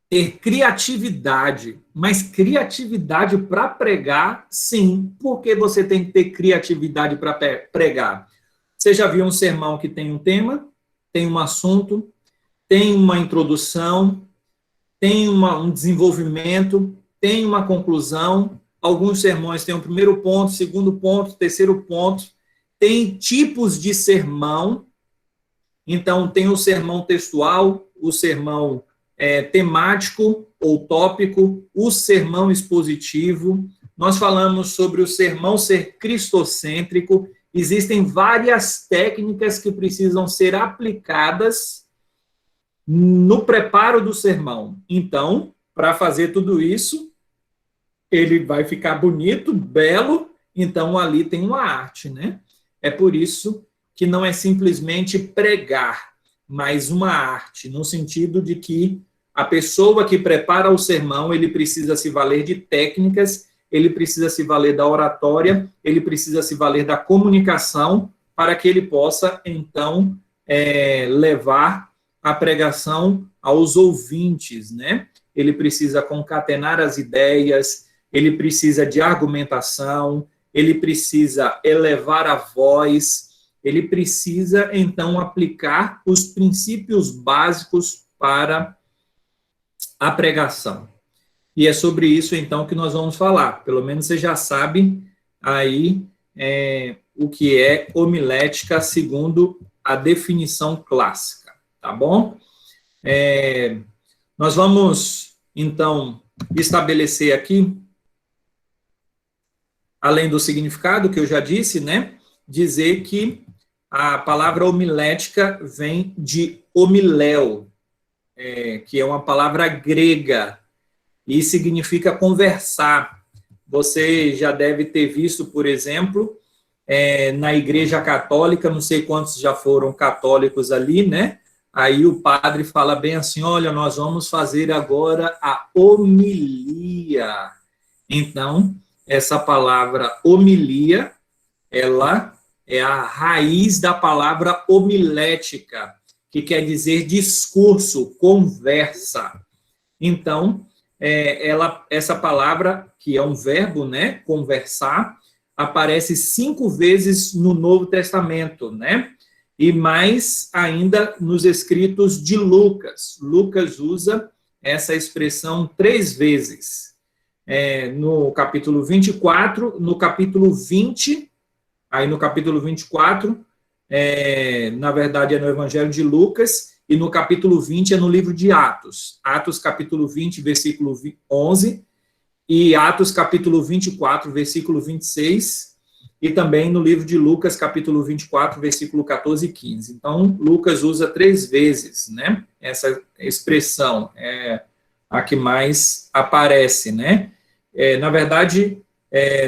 [SPEAKER 3] ter criatividade, mas criatividade para pregar, sim, porque você tem que ter criatividade para pregar. Você já viu um sermão que tem um tema, tem um assunto, tem uma introdução, tem um desenvolvimento, tem uma conclusão. Alguns sermões têm um primeiro ponto, segundo ponto, terceiro ponto. Tem tipos de sermão. Então, tem o sermão textual, o sermão temático ou tópico, o sermão expositivo. Nós falamos sobre o sermão ser cristocêntrico. Existem várias técnicas que precisam ser aplicadas no preparo do sermão. Então, para fazer tudo isso, ele vai ficar bonito, belo, então ali tem uma arte, né? É por isso que não é simplesmente pregar, mas uma arte, no sentido de que a pessoa que prepara o sermão, ele precisa se valer de técnicas, ele precisa se valer da oratória, ele precisa se valer da comunicação, para que ele possa, então, levar a pregação aos ouvintes, né? Ele precisa concatenar as ideias, ele precisa de argumentação, ele precisa elevar a voz, ele precisa, então, aplicar os princípios básicos para a pregação. E é sobre isso, então, que nós vamos falar. Pelo menos você já sabe aí o que é homilética segundo a definição clássica, tá bom? Nós vamos, então, estabelecer aqui, além do significado que eu já disse, né, dizer que a palavra homilética vem de homiléu, que é uma palavra grega, e significa conversar. Você já deve ter visto, por exemplo, na Igreja Católica, não sei quantos já foram católicos ali, né? Aí o padre fala bem assim, olha, nós vamos fazer agora a homilia. Então, essa palavra homilia, ela é a raiz da palavra homilética, que quer dizer discurso, conversa. Então, essa palavra, que é um verbo, né, conversar, aparece 5 vezes no Novo Testamento, né? E mais ainda nos escritos de Lucas. Lucas usa essa expressão 3 vezes. No capítulo 24, no capítulo 20, aí no capítulo 24, na verdade é no Evangelho de Lucas, e no capítulo 20 é no livro de Atos. Atos capítulo 20, versículo 11, e Atos capítulo 24, versículo 26, e também no livro de Lucas, capítulo 24, versículo 14 e 15. Então, Lucas usa 3 vezes, né? Essa expressão é a que mais aparece, né? Na verdade,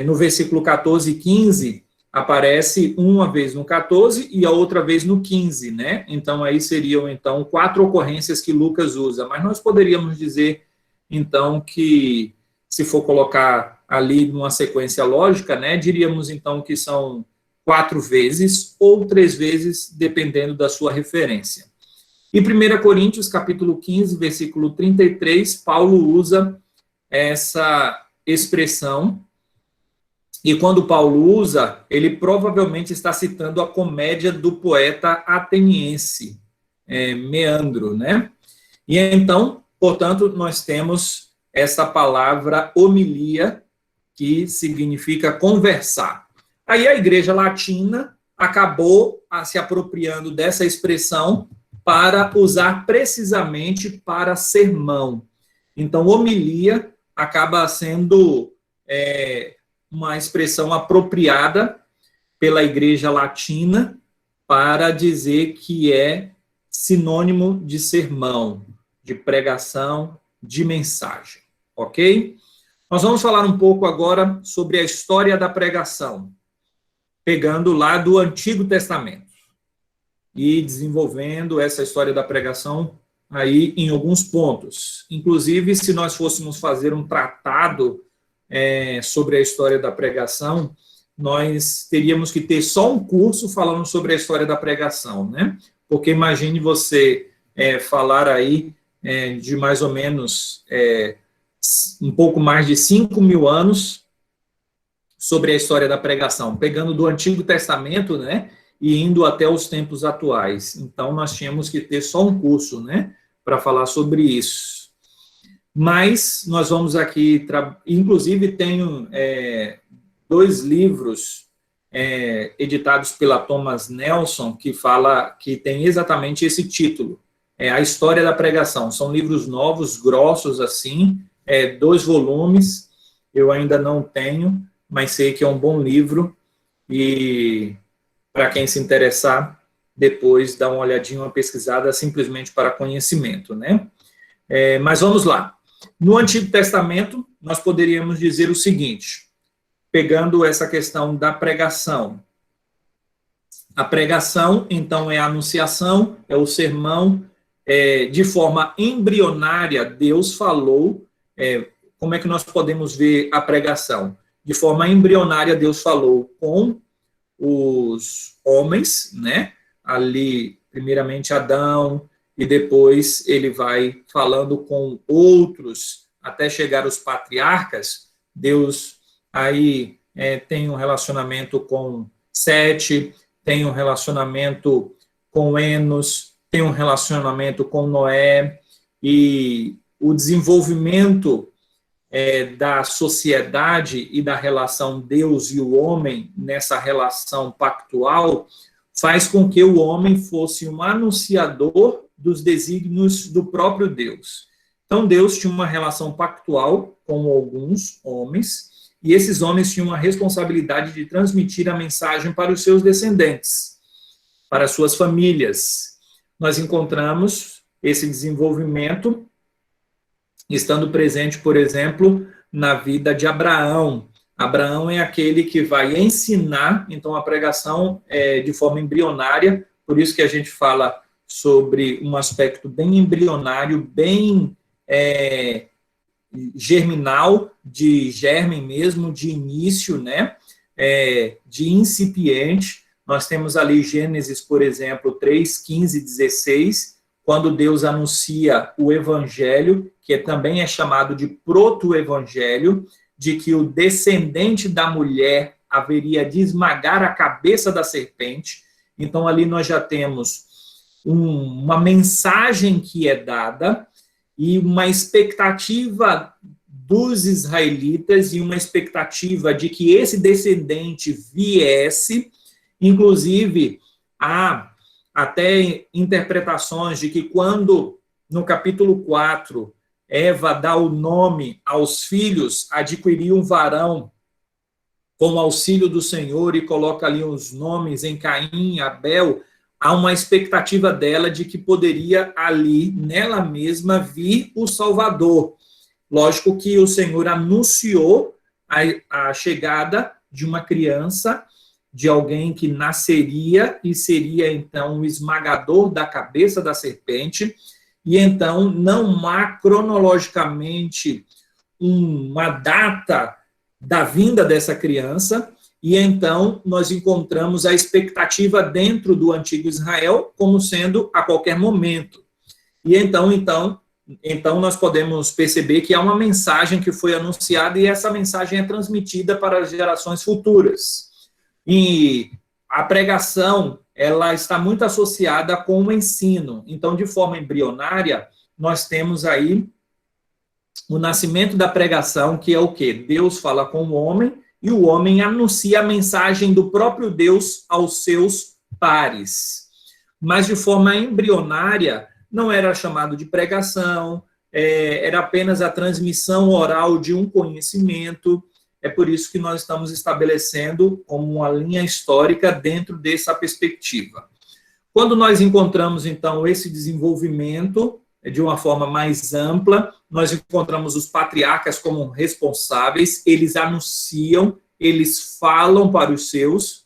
[SPEAKER 3] no versículo 14 e 15, aparece uma vez no 14 e a outra vez no 15, né? Então, aí seriam, então, 4 ocorrências que Lucas usa. Mas nós poderíamos dizer, então, que, se for colocar ali numa sequência lógica, né, diríamos, então, que são 4 vezes ou 3 vezes, dependendo da sua referência. Em 1 Coríntios, capítulo 15, versículo 33, Paulo usa essa expressão, e quando Paulo usa, ele provavelmente está citando a comédia do poeta ateniense, Meandro, né? E então, portanto, nós temos essa palavra homilia, que significa conversar. Aí a Igreja Latina acabou se apropriando dessa expressão para usar precisamente para sermão. Então, homilia acaba sendo uma expressão apropriada pela Igreja Latina para dizer que é sinônimo de sermão, de pregação, de mensagem, ok? Nós vamos falar um pouco agora sobre a história da pregação, pegando lá do Antigo Testamento e desenvolvendo essa história da pregação aí em alguns pontos. Inclusive, se nós fôssemos fazer um tratado sobre a história da pregação, nós teríamos que ter só um curso falando sobre a história da pregação, né? Porque imagine você falar aí de mais ou menos um pouco mais de 5.000 anos sobre a história da pregação, pegando do Antigo Testamento, né, e indo até os tempos atuais. Então, nós tínhamos que ter só um curso, né, para falar sobre isso. Mas nós vamos aqui, inclusive tenho 2 livros editados pela Thomas Nelson, que tem exatamente esse título, A História da Pregação. São livros novos, grossos assim, 2 volumes, eu ainda não tenho, mas sei que é um bom livro, e para quem se interessar, depois dar uma olhadinha, uma pesquisada, simplesmente para conhecimento, né? Mas vamos lá. No Antigo Testamento, nós poderíamos dizer o seguinte, pegando essa questão da pregação. A pregação, então, é a anunciação, é o sermão, de forma embrionária, Deus falou, como é que nós podemos ver a pregação? De forma embrionária, Deus falou com os homens, né? Ali, primeiramente, Adão, e depois ele vai falando com outros, até chegar aos patriarcas. Deus aí tem um relacionamento com Sete, tem um relacionamento com Enos, tem um relacionamento com Noé, e o desenvolvimento da sociedade e da relação Deus e o homem, nessa relação pactual, faz com que o homem fosse um anunciador dos desígnios do próprio Deus. Então, Deus tinha uma relação pactual com alguns homens, e esses homens tinham a responsabilidade de transmitir a mensagem para os seus descendentes, para as suas famílias. Nós encontramos esse desenvolvimento estando presente, por exemplo, na vida de Abraão. Abraão é aquele que vai ensinar, então a pregação é de forma embrionária, por isso que a gente fala sobre um aspecto bem embrionário, bem germinal, de germe mesmo, de início, né? De incipiente. Nós temos ali Gênesis, por exemplo, 3, 15, 16, quando Deus anuncia o evangelho, que também é chamado de proto-evangelho, de que o descendente da mulher haveria de esmagar a cabeça da serpente. Então, ali nós já temos uma mensagem que é dada e uma expectativa dos israelitas e uma expectativa de que esse descendente viesse. Inclusive, há até interpretações de que quando, no capítulo 4, Eva dá o nome aos filhos, adquiriu um varão com o auxílio do Senhor e coloca ali os nomes em Caim e Abel, há uma expectativa dela de que poderia ali, nela mesma, vir o Salvador. Lógico que o Senhor anunciou a chegada de uma criança, de alguém que nasceria e seria, então, o esmagador da cabeça da serpente, e então não há cronologicamente uma data da vinda dessa criança, e então nós encontramos a expectativa dentro do antigo Israel como sendo a qualquer momento. E então nós podemos perceber que há uma mensagem que foi anunciada e essa mensagem é transmitida para as gerações futuras. E a pregação, ela está muito associada com o ensino. Então, de forma embrionária, nós temos aí o nascimento da pregação, que é o quê? Deus fala com o homem e o homem anuncia a mensagem do próprio Deus aos seus pares. Mas, de forma embrionária, não era chamado de pregação, era apenas a transmissão oral de um conhecimento. É por isso que nós estamos estabelecendo como uma linha histórica dentro dessa perspectiva. Quando nós encontramos, então, esse desenvolvimento de uma forma mais ampla, nós encontramos os patriarcas como responsáveis, eles anunciam, eles falam para os seus.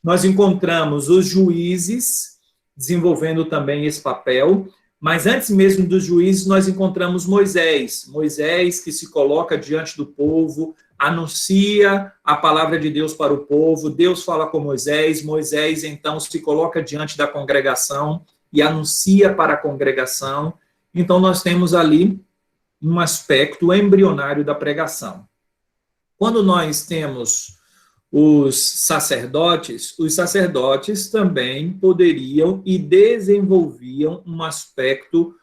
[SPEAKER 3] Nós encontramos os juízes desenvolvendo também esse papel, mas antes mesmo dos juízes, nós encontramos Moisés. Moisés que se coloca diante do povo, anuncia a palavra de Deus para o povo, Deus fala com Moisés, Moisés então se coloca diante da congregação e anuncia para a congregação. Então nós temos ali um aspecto embrionário da pregação. Quando nós temos os sacerdotes também poderiam e desenvolviam um aspecto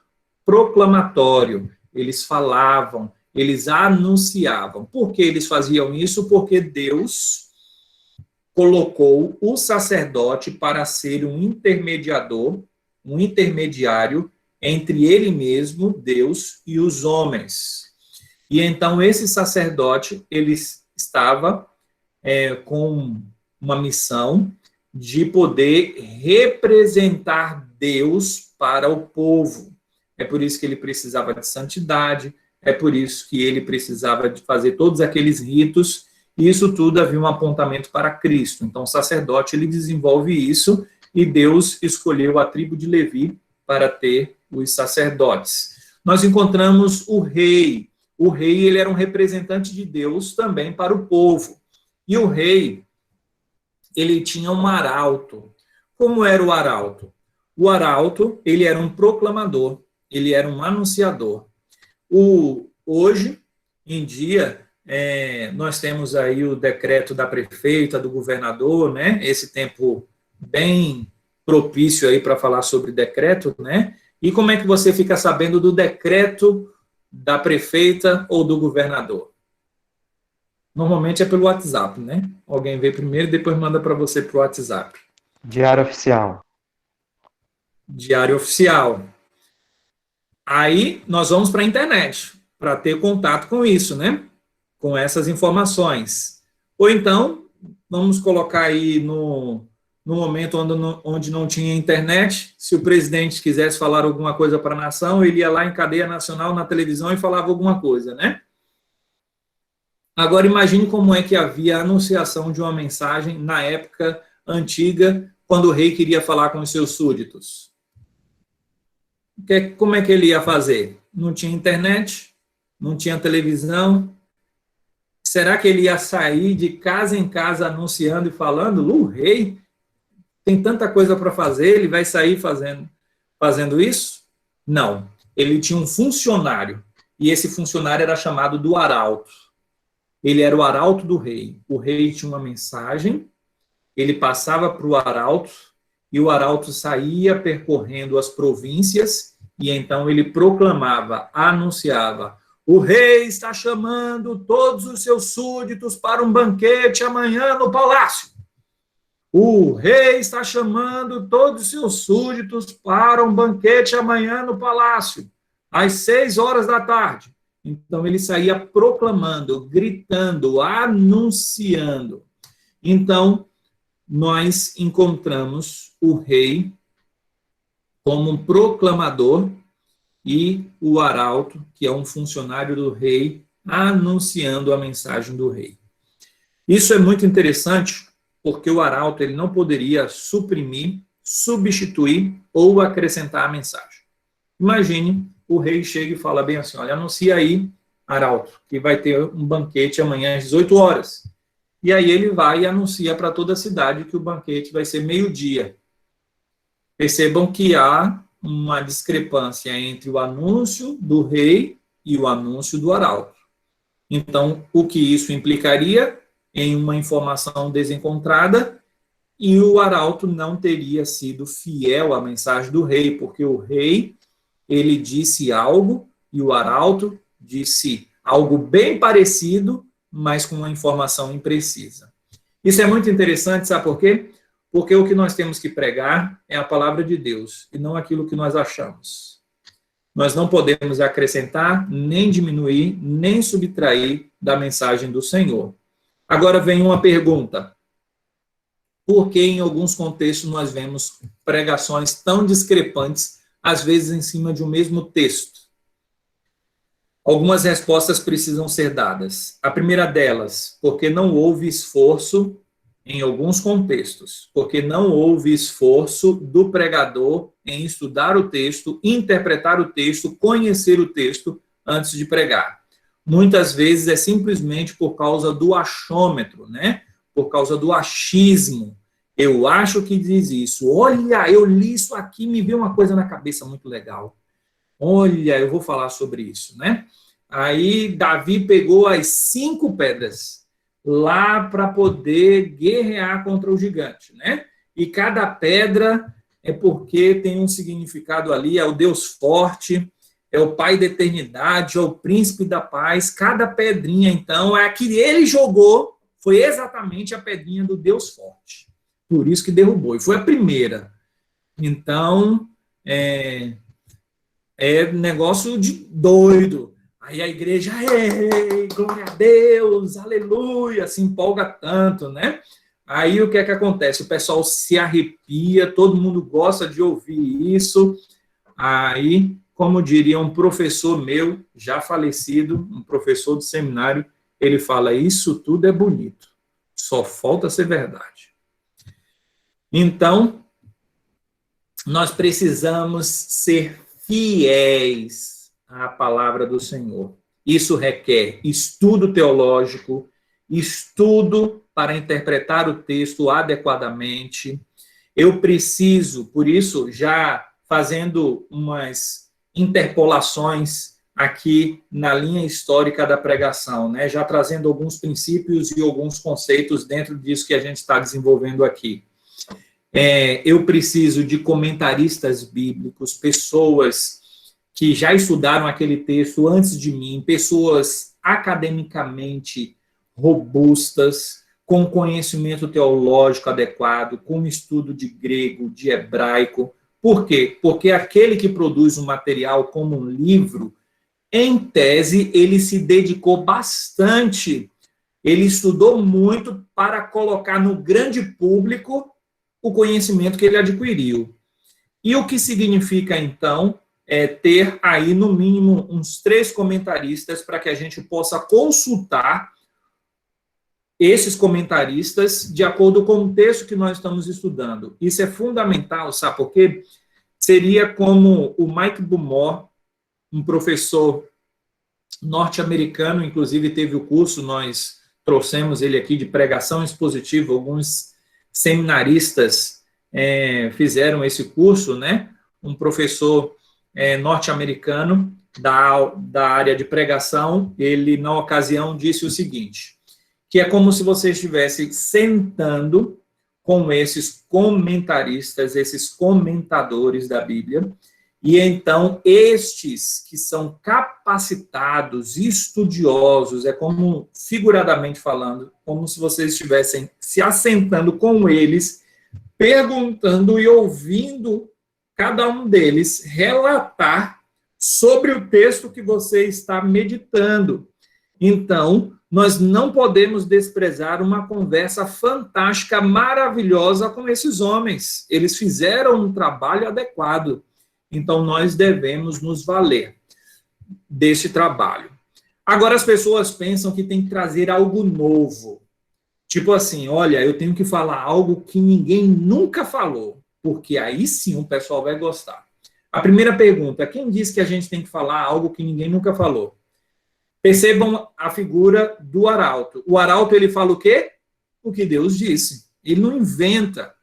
[SPEAKER 3] proclamatório. Eles falavam, eles anunciavam. Por que eles faziam isso? Porque Deus colocou o sacerdote para ser um intermediador, um intermediário entre ele mesmo, Deus, e os homens. E então esse sacerdote, ele estava com uma missão de poder representar Deus para o povo. É por isso que ele precisava de santidade, é por isso que ele precisava de fazer todos aqueles ritos, e isso tudo havia um apontamento para Cristo. Então, o sacerdote, ele desenvolve isso, e Deus escolheu a tribo de Levi para ter os sacerdotes. Nós encontramos o rei. O rei, ele era um representante de Deus também para o povo. E o rei, ele tinha um arauto. Como era o arauto? O arauto, ele era um proclamador, ele era um anunciador. Hoje em dia, nós temos aí o decreto da prefeita, do governador, né? Esse tempo bem propício aí para falar sobre decreto, né? E como é que você fica sabendo do decreto da prefeita ou do governador? Normalmente é pelo WhatsApp, né? Alguém vê primeiro e depois manda para você para o WhatsApp.
[SPEAKER 1] Diário oficial.
[SPEAKER 3] Diário oficial. Aí nós vamos para a internet para ter contato com isso, né? Com essas informações. Ou então, vamos colocar aí no momento onde não tinha internet, se o presidente quisesse falar alguma coisa para a nação, ele ia lá em cadeia nacional, na televisão, e falava alguma coisa, né? Agora, imagine como é que havia a anunciação de uma mensagem na época antiga, quando o rei queria falar com os seus súditos. Como é que ele ia fazer? Não tinha internet, não tinha televisão. Será que ele ia sair de casa em casa anunciando e falando? O rei tem tanta coisa para fazer, ele vai sair fazendo isso? Não. Ele tinha um funcionário, e esse funcionário era chamado do arauto. Ele era o arauto do rei. O rei tinha uma mensagem, ele passava para o arauto, e o arauto saía percorrendo as províncias, e então ele proclamava, anunciava: o rei está chamando todos os seus súditos para um banquete amanhã no palácio. O rei está chamando todos os seus súditos para um banquete amanhã no palácio, às 6 horas da tarde. Então, ele saía proclamando, gritando, anunciando. Então, nós encontramos o rei como um proclamador e o arauto, que é um funcionário do rei, anunciando a mensagem do rei. Isso é muito interessante, porque o arauto ele não poderia suprimir, substituir ou acrescentar a mensagem. Imagine, o rei chega e fala bem assim: olha, anuncia aí, arauto, que vai ter um banquete amanhã às 18 horas. E aí ele vai e anuncia para toda a cidade que o banquete vai ser meio-dia. Percebam que há uma discrepância entre o anúncio do rei e o anúncio do arauto. Então, o que isso implicaria? Em uma informação desencontrada, e o arauto não teria sido fiel à mensagem do rei, porque o rei, ele disse algo, e o arauto disse algo bem parecido, mas com uma informação imprecisa. Isso é muito interessante, sabe por quê? Porque o que nós temos que pregar é a palavra de Deus, e não aquilo que nós achamos. Nós não podemos acrescentar, nem diminuir, nem subtrair da mensagem do Senhor. Agora vem uma pergunta: por que em alguns contextos nós vemos pregações tão discrepantes, às vezes em cima de um mesmo texto? Algumas respostas precisam ser dadas. A primeira delas, porque não houve esforço em alguns contextos, porque não houve esforço do pregador em estudar o texto, interpretar o texto, conhecer o texto antes de pregar. Muitas vezes é simplesmente por causa do achômetro, né? Por causa do achismo. Eu acho que diz isso. Olha, eu li isso aqui, me veio uma coisa na cabeça muito legal. Olha, eu vou falar sobre isso, né? Aí Davi pegou as 5 pedras lá para poder guerrear contra o gigante, né? E cada pedra é porque tem um significado ali, é o Deus forte, é o Pai da eternidade, é o Príncipe da paz. Cada pedrinha, então, é a que ele jogou, foi exatamente a pedrinha do Deus forte. Por isso que derrubou, e foi a primeira. Então, é negócio de doido. Aí a igreja, ei, glória a Deus, aleluia, se empolga tanto, né? Aí o que é que acontece? O pessoal se arrepia, todo mundo gosta de ouvir isso. Aí, como diria um professor meu, já falecido, um professor do seminário, ele fala, isso tudo é bonito, só falta ser verdade. Então, nós precisamos ser fiéis à palavra do Senhor. Isso requer estudo teológico, estudo para interpretar o texto adequadamente. Eu preciso, por isso, já fazendo umas interpolações aqui na linha histórica da pregação, né? Já trazendo alguns princípios e alguns conceitos dentro disso que a gente está desenvolvendo aqui. Eu preciso de comentaristas bíblicos, pessoas que já estudaram aquele texto antes de mim, pessoas academicamente robustas, com conhecimento teológico adequado, com estudo de grego, de hebraico. Por quê? Porque aquele que produz um material como um livro, em tese, ele se dedicou bastante, ele estudou muito para colocar no grande público o conhecimento que ele adquiriu. E o que significa, então, ter aí, no mínimo, uns 3 comentaristas para que a gente possa consultar esses comentaristas de acordo com o texto que nós estamos estudando. Isso é fundamental, sabe por quê? Seria como o Mike Bumore, um professor norte-americano, inclusive teve o curso, nós trouxemos ele aqui de pregação expositiva, alguns seminaristas fizeram esse curso, né? Um professor norte-americano da área de pregação, ele, na ocasião, disse o seguinte, que é como se você estivesse sentando com esses comentaristas, esses comentadores da Bíblia, e então estes que são capacitados, estudiosos, é como, figuradamente falando, como se vocês estivessem se assentando com eles, perguntando e ouvindo cada um deles relatar sobre o texto que você está meditando. Então, nós não podemos desprezar uma conversa fantástica, maravilhosa com esses homens. Eles fizeram um trabalho adequado. Então, nós devemos nos valer desse trabalho. Agora, as pessoas pensam que tem que trazer algo novo. Tipo assim, olha, eu tenho que falar algo que ninguém nunca falou, porque aí sim o pessoal vai gostar. A primeira pergunta, quem disse que a gente tem que falar algo que ninguém nunca falou? Percebam a figura do arauto. O arauto, ele fala o quê? O que Deus disse. Ele não inventa.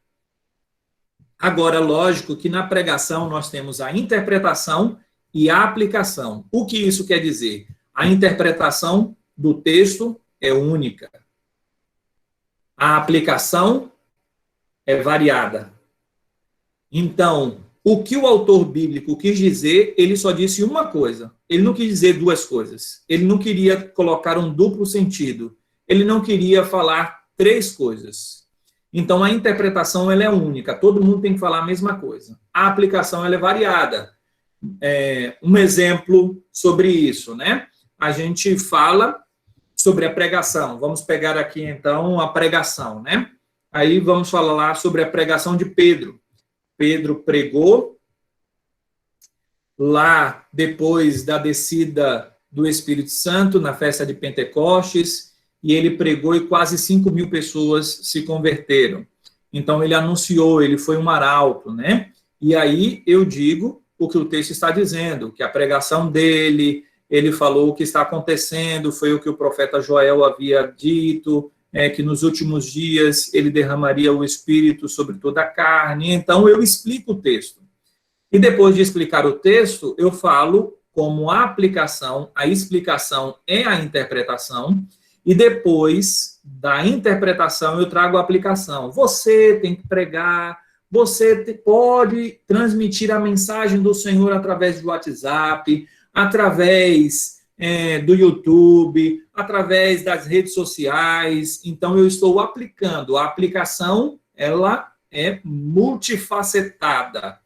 [SPEAKER 3] Agora, lógico que na pregação nós temos a interpretação e a aplicação. O que isso quer dizer? A interpretação do texto é única. A aplicação é variada. Então, o que o autor bíblico quis dizer, ele só disse uma coisa. Ele não quis dizer 2 coisas. Ele não queria colocar um duplo sentido. Ele não queria falar 3 coisas. Então, a interpretação ela é única. Todo mundo tem que falar a mesma coisa. A aplicação ela é variada. Um exemplo sobre isso, né? A gente fala sobre a pregação. Vamos pegar aqui, então, a pregação, né? Aí vamos falar lá sobre a pregação de Pedro. Pedro pregou lá depois da descida do Espírito Santo, na festa de Pentecostes, e ele pregou e quase 5.000 pessoas se converteram. Então, ele anunciou, ele foi um arauto, né? E aí eu digo o que o texto está dizendo, que a pregação dele, ele falou o que está acontecendo, foi o que o profeta Joel havia dito, que nos últimos dias ele derramaria o Espírito sobre toda a carne. Então, eu explico o texto. E depois de explicar o texto, eu falo como a aplicação, a explicação é a interpretação, e depois da interpretação eu trago a aplicação. Você tem que pregar, você pode transmitir a mensagem do Senhor através do WhatsApp, através do YouTube, através das redes sociais. Então, eu estou aplicando. A aplicação, ela é multifacetada.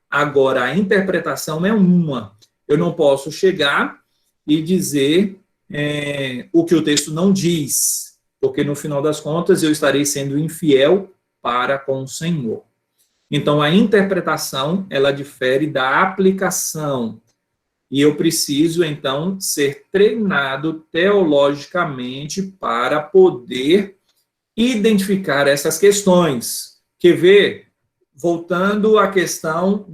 [SPEAKER 3] Agora, a interpretação é uma. Eu não posso chegar e dizer o que o texto não diz. porque no final das contas eu estarei sendo infiel para com o Senhor. Então, a interpretação, ela difere da aplicação. E eu preciso, então, ser treinado teologicamente para poder identificar essas questões. Quer ver? Voltando à questão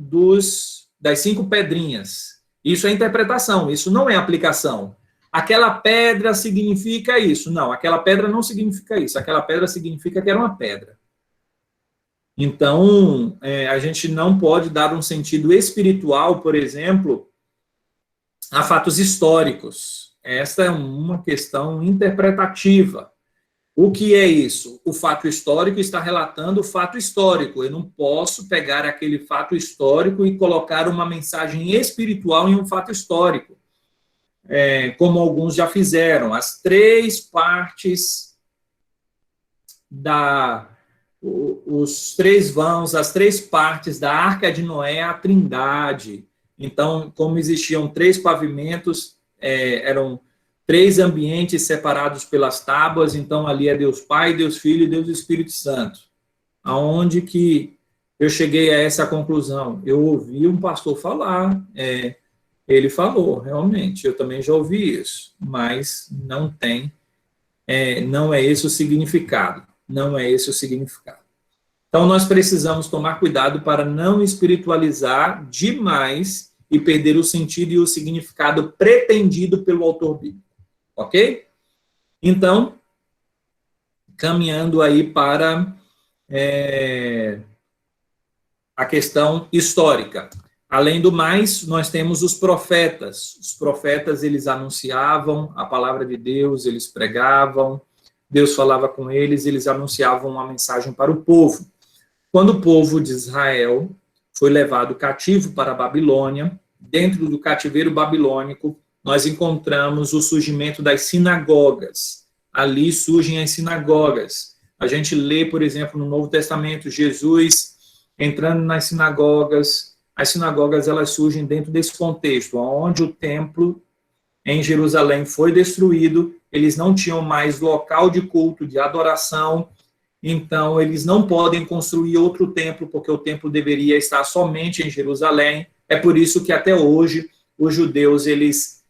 [SPEAKER 3] das 5 pedrinhas. Isso é interpretação, isso não é aplicação. Aquela pedra significa isso. Não, aquela pedra não significa isso. Aquela pedra significa que era uma pedra. Então, a gente não pode dar um sentido espiritual, por exemplo, a fatos históricos. Esta é uma questão interpretativa. O que é isso? O fato histórico está relatando o fato histórico. Eu não posso pegar aquele fato histórico e colocar uma mensagem espiritual em um fato histórico, como alguns já fizeram. As 3 partes os 3 vãos, as 3 partes da Arca de Noé, a Trindade. Então, como existiam 3 pavimentos, eram 3 ambientes separados pelas tábuas, então ali é Deus Pai, Deus Filho e Deus Espírito Santo. Aonde que eu cheguei a essa conclusão? Eu ouvi um pastor falar, ele falou, realmente, eu também já ouvi isso, mas não é esse o significado. Não é esse o significado. Então, nós precisamos tomar cuidado para não espiritualizar demais e perder o sentido e o significado pretendido pelo autor bíblico. Ok? Então, caminhando aí para a questão histórica. Além do mais, nós temos os profetas. Os profetas, eles anunciavam a palavra de Deus, eles pregavam, Deus falava com eles, eles anunciavam uma mensagem para o povo. Quando o povo de Israel foi levado cativo para a Babilônia, dentro do cativeiro babilônico, nós encontramos o surgimento das sinagogas. Ali surgem as sinagogas. A gente lê, por exemplo, no Novo Testamento, Jesus entrando nas sinagogas. As sinagogas, elas surgem dentro desse contexto, onde o templo em Jerusalém foi destruído, eles não tinham mais local de culto, de adoração, então eles não podem construir outro templo, porque o templo deveria estar somente em Jerusalém. É por isso que até hoje os judeus, eles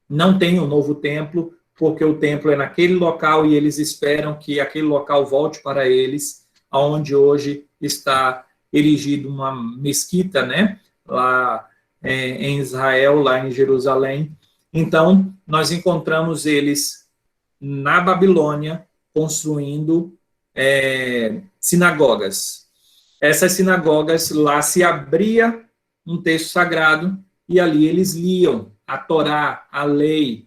[SPEAKER 3] não têm um novo templo, porque o templo é naquele local e eles esperam que aquele local volte para eles, onde hoje está erigido uma mesquita, né, lá em Israel, lá em Jerusalém. Então, nós encontramos eles na Babilônia construindo sinagogas. Essas sinagogas, lá se abria um texto sagrado e ali eles liam a Torá, a lei.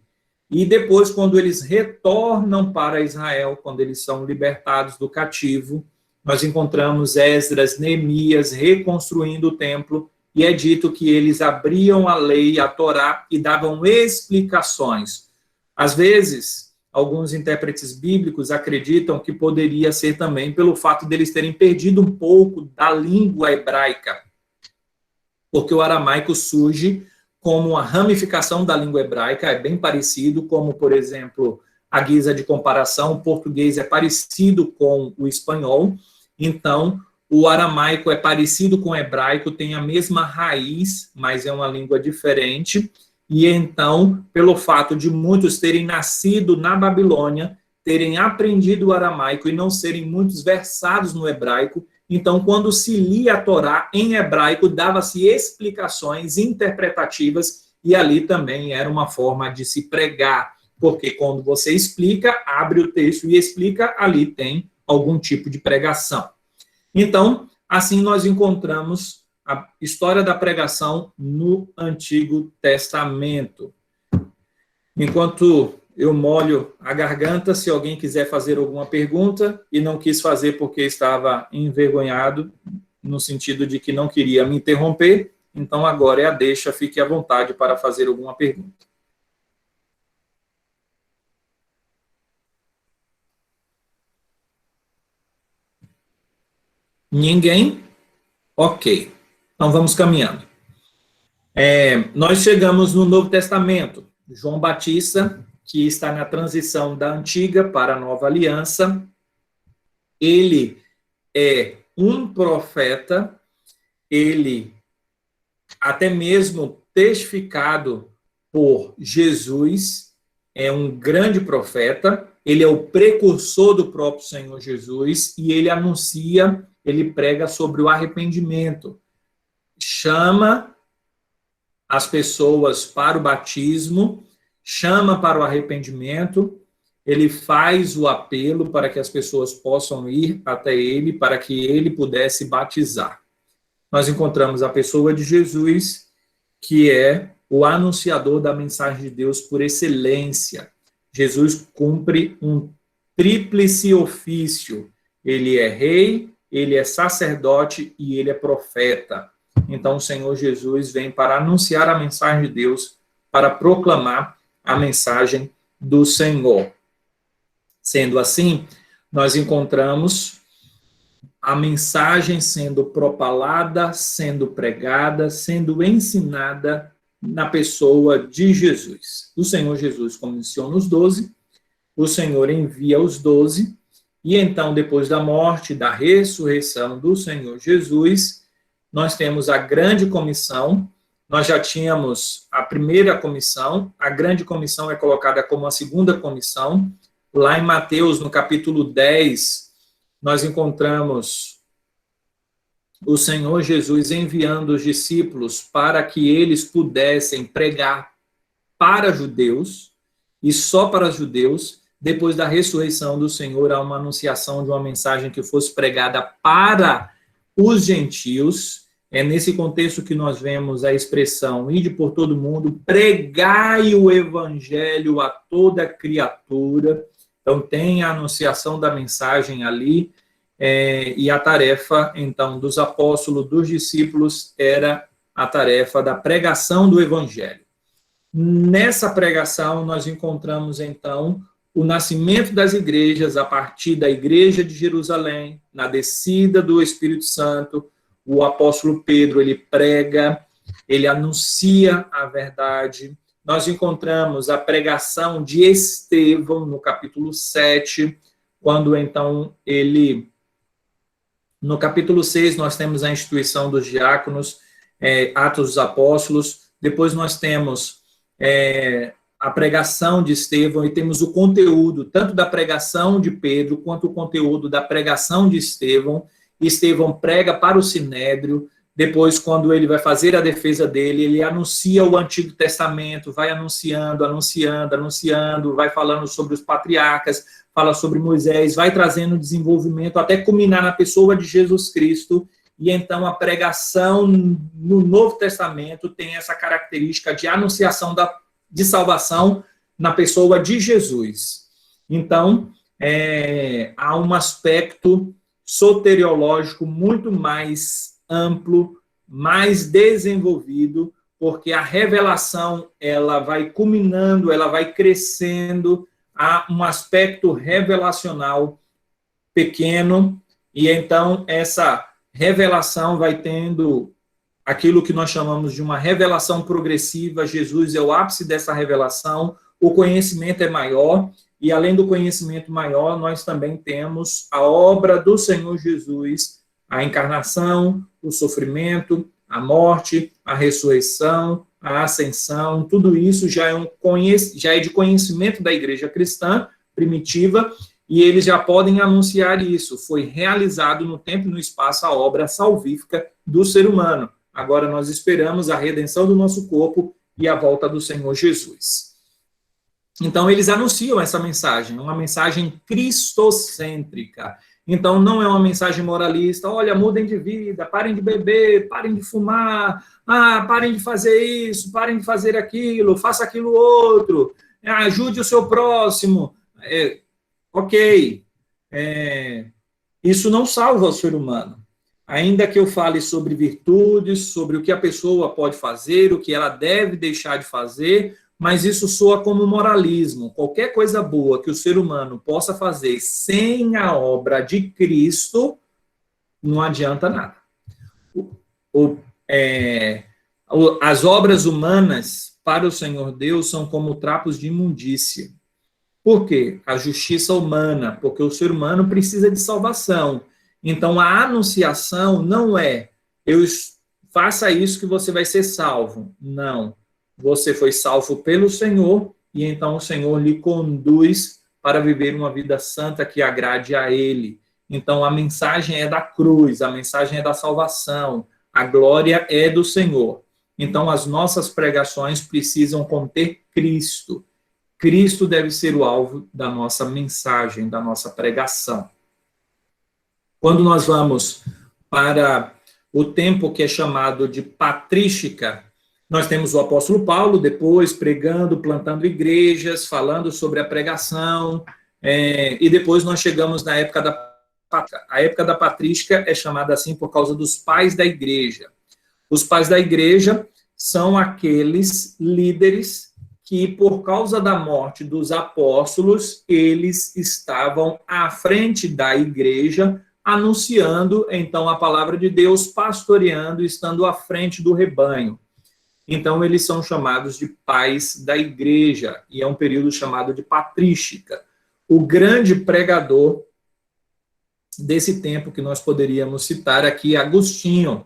[SPEAKER 3] E depois, quando eles retornam para Israel, quando eles são libertados do cativo, nós encontramos Esdras, Neemias reconstruindo o templo, e é dito que eles abriam a lei, a Torá, e davam explicações. Às vezes, alguns intérpretes bíblicos acreditam que poderia ser também pelo fato deles terem perdido um pouco da língua hebraica, porque o aramaico surge como uma ramificação da língua hebraica, é bem parecido, como, por exemplo, a guisa de comparação, o português é parecido com o espanhol, então o aramaico é parecido com o hebraico, tem a mesma raiz, mas é uma língua diferente, e então, pelo fato de muitos terem nascido na Babilônia, terem aprendido o aramaico e não serem muitos versados no hebraico, então, quando se lia a Torá em hebraico, dava-se explicações interpretativas, e ali também era uma forma de se pregar, porque quando você explica, abre o texto e explica, ali tem algum tipo de pregação. Então, assim nós encontramos a história da pregação no Antigo Testamento. Enquanto eu molho a garganta, se alguém quiser fazer alguma pergunta, e não quis fazer porque estava envergonhado, no sentido de que não queria me interromper, então agora é a deixa, fique à vontade para fazer alguma pergunta. Ninguém? Ok. Então vamos caminhando. Nós chegamos no Novo Testamento. João Batista, que está na transição da antiga para a nova aliança. Ele é um profeta, ele até mesmo testificado por Jesus, é um grande profeta, ele é o precursor do próprio Senhor Jesus, e ele anuncia, ele prega sobre o arrependimento, chama as pessoas para o batismo, chama para o arrependimento, ele faz o apelo para que as pessoas possam ir até ele, para que ele pudesse batizar. Nós encontramos a pessoa de Jesus, que é o anunciador da mensagem de Deus por excelência. Jesus cumpre um tríplice ofício. Ele é rei, ele é sacerdote e ele é profeta. Então, o Senhor Jesus vem para anunciar a mensagem de Deus, para proclamar a mensagem do Senhor. Sendo assim, nós encontramos a mensagem sendo propalada, sendo pregada, sendo ensinada na pessoa de Jesus. O Senhor Jesus comissiona os 12, o Senhor envia os 12, e então, depois da morte, da ressurreição do Senhor Jesus, nós temos a grande comissão. Nós já tínhamos a primeira comissão, a grande comissão é colocada como a segunda comissão. Lá em Mateus, no capítulo 10, nós encontramos o Senhor Jesus enviando os discípulos para que eles pudessem pregar para judeus, e só para judeus. Depois da ressurreição do Senhor, há uma anunciação de uma mensagem que fosse pregada para os gentios. É nesse contexto que nós vemos a expressão, ide por todo mundo, pregai o evangelho a toda criatura. Então, tem a anunciação da mensagem ali, e a tarefa, então, dos apóstolos, dos discípulos, era a tarefa da pregação do evangelho. Nessa pregação, nós encontramos, então, o nascimento das igrejas a partir da igreja de Jerusalém, na descida do Espírito Santo. O apóstolo Pedro, ele prega, ele anuncia a verdade. Nós encontramos a pregação de Estevão, no capítulo 7, quando, então, ele... No capítulo 6, nós temos a instituição dos diáconos, Atos dos Apóstolos. Depois nós temos a pregação de Estevão, e temos o conteúdo, tanto da pregação de Pedro, quanto o conteúdo da pregação de Estevão. Estevão prega para o Sinédrio. Depois, quando ele vai fazer a defesa dele, ele anuncia o Antigo Testamento, vai anunciando, vai falando sobre os patriarcas, fala sobre Moisés, vai trazendo desenvolvimento até culminar na pessoa de Jesus Cristo. E então a pregação no Novo Testamento tem essa característica de anunciação de salvação na pessoa de Jesus. Então, há um aspecto soteriológico muito mais amplo, mais desenvolvido, porque a revelação, ela vai culminando, ela vai crescendo, há um aspecto revelacional pequeno, e então essa revelação vai tendo aquilo que nós chamamos de uma revelação progressiva. Jesus é o ápice dessa revelação, o conhecimento é maior, e além do conhecimento maior, nós também temos a obra do Senhor Jesus, a encarnação, o sofrimento, a morte, a ressurreição, a ascensão. Tudo isso já é de conhecimento da igreja cristã primitiva, e eles já podem anunciar isso. Foi realizado no tempo e no espaço a obra salvífica do ser humano. Agora nós esperamos a redenção do nosso corpo e a volta do Senhor Jesus. Então, eles anunciam essa mensagem, uma mensagem cristocêntrica. Então, não é uma mensagem moralista, olha, mudem de vida, parem de beber, parem de fumar, parem de fazer isso, parem de fazer aquilo, faça aquilo outro, ajude o seu próximo. Ok, isso não salva o ser humano. Ainda que eu fale sobre virtudes, sobre o que a pessoa pode fazer, o que ela deve deixar de fazer, mas isso soa como moralismo. Qualquer coisa boa que o ser humano possa fazer sem a obra de Cristo, não adianta nada. As obras humanas para o Senhor Deus são como trapos de imundícia. Por quê? A justiça humana, porque o ser humano precisa de salvação. Então, a anunciação não é faça isso que você vai ser salvo. Não. Você foi salvo pelo Senhor e então o Senhor lhe conduz para viver uma vida santa que agrade a Ele. Então, a mensagem é da cruz, a mensagem é da salvação, a glória é do Senhor. Então, as nossas pregações precisam conter Cristo. Cristo deve ser o alvo da nossa mensagem, da nossa pregação. Quando nós vamos para o tempo que é chamado de patrística, nós temos o apóstolo Paulo depois pregando, plantando igrejas, falando sobre a pregação, e depois nós chegamos na época da patrística. A época da patrística é chamada assim por causa dos pais da igreja. Os pais da igreja são aqueles líderes que, por causa da morte dos apóstolos, eles estavam à frente da igreja, anunciando, então, a palavra de Deus, pastoreando, estando à frente do rebanho. Então, eles são chamados de pais da igreja, e é um período chamado de patrística. O grande pregador desse tempo que nós poderíamos citar aqui é Agostinho.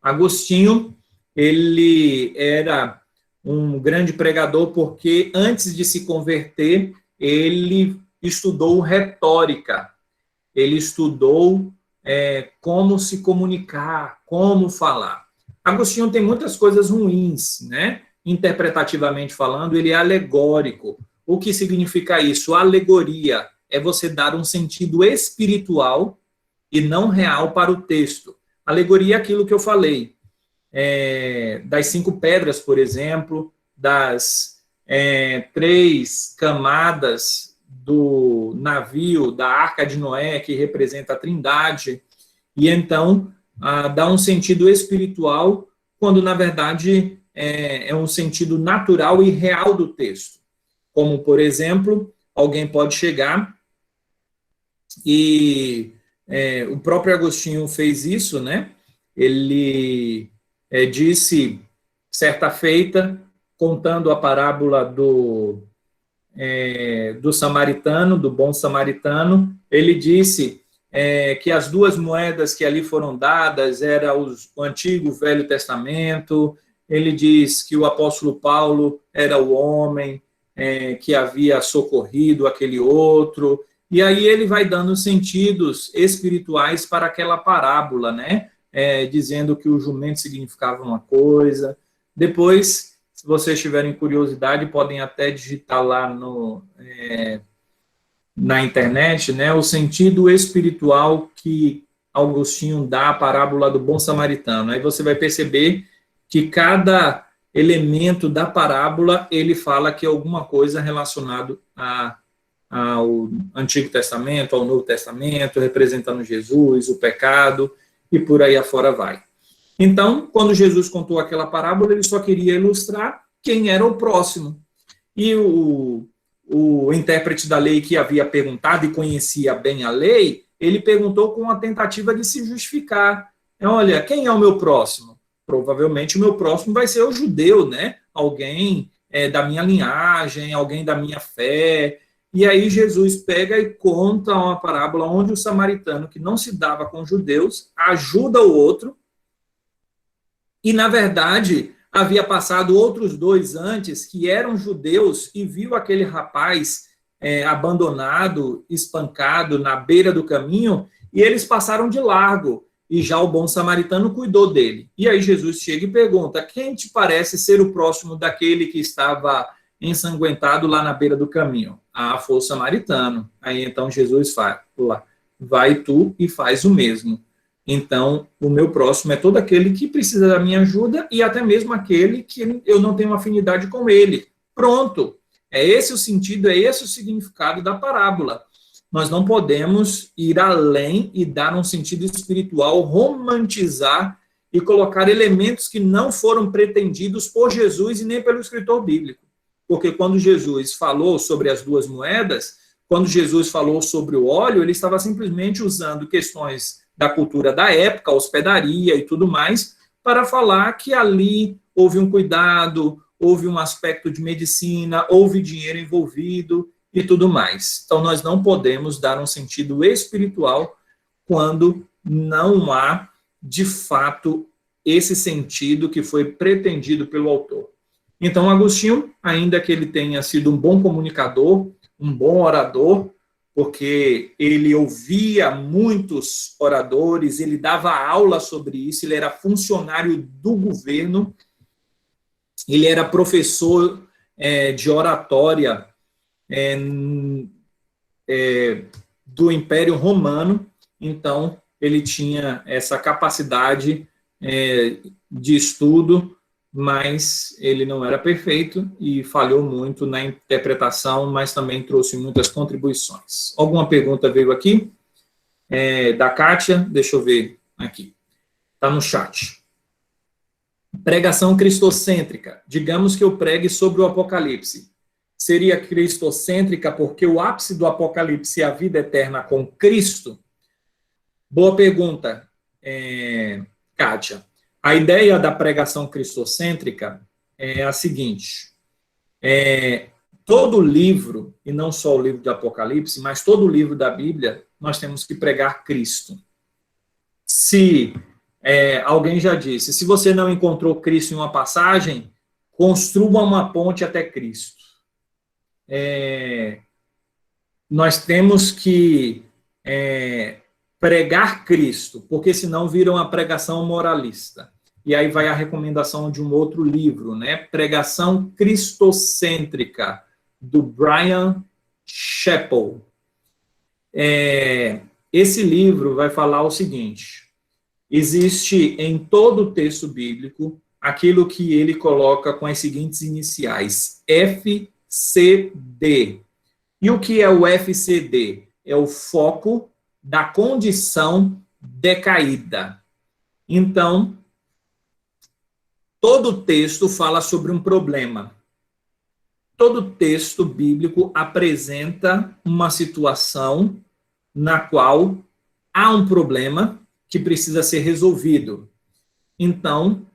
[SPEAKER 3] Agostinho, ele era um grande pregador porque, antes de se converter, ele estudou retórica. Ele estudou como se comunicar, como falar. Agostinho tem muitas coisas ruins, né? Interpretativamente falando, ele é alegórico. O que significa isso? Alegoria é você dar um sentido espiritual e não real para o texto. Alegoria é aquilo que eu falei, das 5 pedras, por exemplo, das 3 camadas do navio, da Arca de Noé, que representa a Trindade, e então dá um sentido espiritual, quando na verdade é um sentido natural e real do texto. Como, por exemplo, alguém pode chegar e o próprio Agostinho fez isso, né? Ele disse, certa feita, contando a parábola do samaritano, do bom samaritano, ele disse que as 2 moedas que ali foram dadas eram o Antigo e o Velho Testamento. Ele diz que o apóstolo Paulo era o homem que havia socorrido aquele outro, e aí ele vai dando sentidos espirituais para aquela parábola, né? Dizendo que o jumento significava uma coisa. Depois, se vocês tiverem curiosidade, podem até digitar lá na internet, né, o sentido espiritual que Agostinho dá à parábola do bom samaritano. Aí você vai perceber que cada elemento da parábola, ele fala que é alguma coisa relacionada ao Antigo Testamento, ao Novo Testamento, representando Jesus, o pecado, e por aí afora vai. Então, quando Jesus contou aquela parábola, ele só queria ilustrar quem era o próximo. E o intérprete da lei que havia perguntado e conhecia bem a lei, ele perguntou com a tentativa de se justificar. Olha, quem é o meu próximo? Provavelmente o meu próximo vai ser o judeu, né? Alguém da minha linhagem, alguém da minha fé. E aí Jesus pega e conta uma parábola onde o samaritano, que não se dava com os judeus, ajuda o outro, e, na verdade, havia passado outros 2 antes, que eram judeus, e viu aquele rapaz abandonado, espancado na beira do caminho, e eles passaram de largo, e já o bom samaritano cuidou dele. E aí Jesus chega e pergunta, quem te parece ser o próximo daquele que estava ensanguentado lá na beira do caminho? Foi o samaritano. Aí então Jesus fala, vai tu e faz o mesmo. Então, o meu próximo é todo aquele que precisa da minha ajuda e até mesmo aquele que eu não tenho afinidade com ele. Pronto. É esse o sentido, é esse o significado da parábola. Nós não podemos ir além e dar um sentido espiritual, romantizar e colocar elementos que não foram pretendidos por Jesus e nem pelo escritor bíblico. Porque quando Jesus falou sobre as 2 moedas, quando Jesus falou sobre o óleo, ele estava simplesmente usando questões da cultura da época, hospedaria e tudo mais, para falar que ali houve um cuidado, houve um aspecto de medicina, houve dinheiro envolvido, e tudo mais. Então, nós não podemos dar um sentido espiritual quando não há, de fato, esse sentido que foi pretendido pelo autor. Então, Agostinho, ainda que ele tenha sido um bom comunicador, um bom orador, porque ele ouvia muitos oradores, ele dava aula sobre isso, ele era funcionário do governo, ele era professor de oratória do Império Romano, então ele tinha essa capacidade de estudo, mas ele não era perfeito e falhou muito na interpretação, mas também trouxe muitas contribuições. Alguma pergunta veio aqui? Da Kátia, deixa eu ver aqui. Está no chat. Pregação cristocêntrica. Digamos que eu pregue sobre o Apocalipse. Seria cristocêntrica porque o ápice do Apocalipse é a vida eterna com Cristo? Boa pergunta, Kátia. A ideia da pregação cristocêntrica é a seguinte: todo livro, e não só o livro de Apocalipse, mas todo o livro da Bíblia, nós temos que pregar Cristo. Se alguém já disse, se você não encontrou Cristo em uma passagem, construa uma ponte até Cristo. Nós temos que pregar Cristo, porque senão vira uma pregação moralista. E aí vai a recomendação de um outro livro, né? Pregação Cristocêntrica, do Brian Chappell. Esse livro vai falar o seguinte: existe em todo o texto bíblico aquilo que ele coloca com as seguintes iniciais, FCD. E o que é o FCD? É o foco da condição decaída. Então, todo texto fala sobre um problema. Todo texto bíblico apresenta uma situação na qual há um problema que precisa ser resolvido. Então,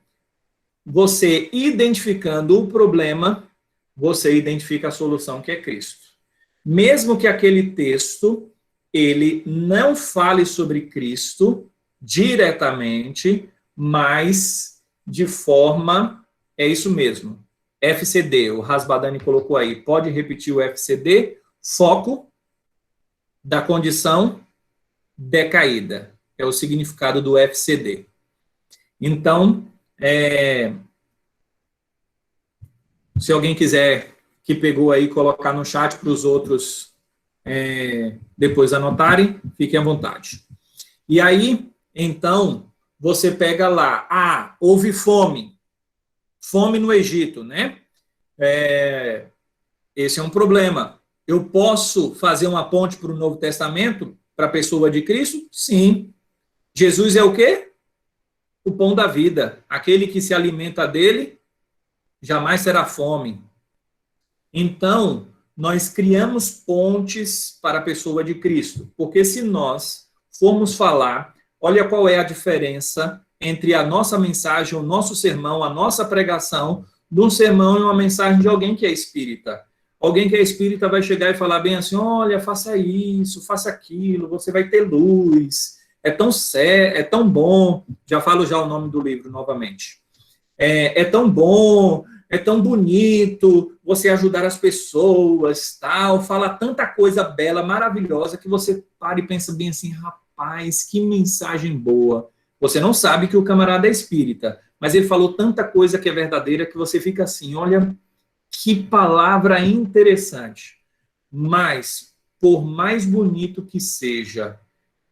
[SPEAKER 3] você identificando o problema, você identifica a solução, que é Cristo. Mesmo que aquele texto ele não fale sobre Cristo diretamente, mas de forma, é isso mesmo, FCD, o Rasbadani colocou aí, pode repetir o FCD, foco da condição decaída, é o significado do FCD. Então, se alguém quiser que pegou aí, colocar no chat para os outros depois anotarem, fiquem à vontade. E aí, então, você pega lá, houve fome no Egito, né? Esse é um problema. Eu posso fazer uma ponte para o Novo Testamento, para a pessoa de Cristo? Sim. Jesus é o quê? O pão da vida. Aquele que se alimenta dele, jamais terá fome. Então, nós criamos pontes para a pessoa de Cristo, porque se nós formos falar, olha qual é a diferença entre a nossa mensagem, o nosso sermão, a nossa pregação, de um sermão e uma mensagem de alguém que é espírita. Alguém que é espírita vai chegar e falar bem assim, olha, faça isso, faça aquilo, você vai ter luz, é tão bom, já falo já o nome do livro novamente, é tão bom, é tão bonito você ajudar as pessoas, tal, fala tanta coisa bela, maravilhosa, que você para e pensa bem assim, rapaz, que mensagem boa. Você não sabe que o camarada é espírita, mas ele falou tanta coisa que é verdadeira que você fica assim, olha, que palavra interessante. Mas, por mais bonito que seja,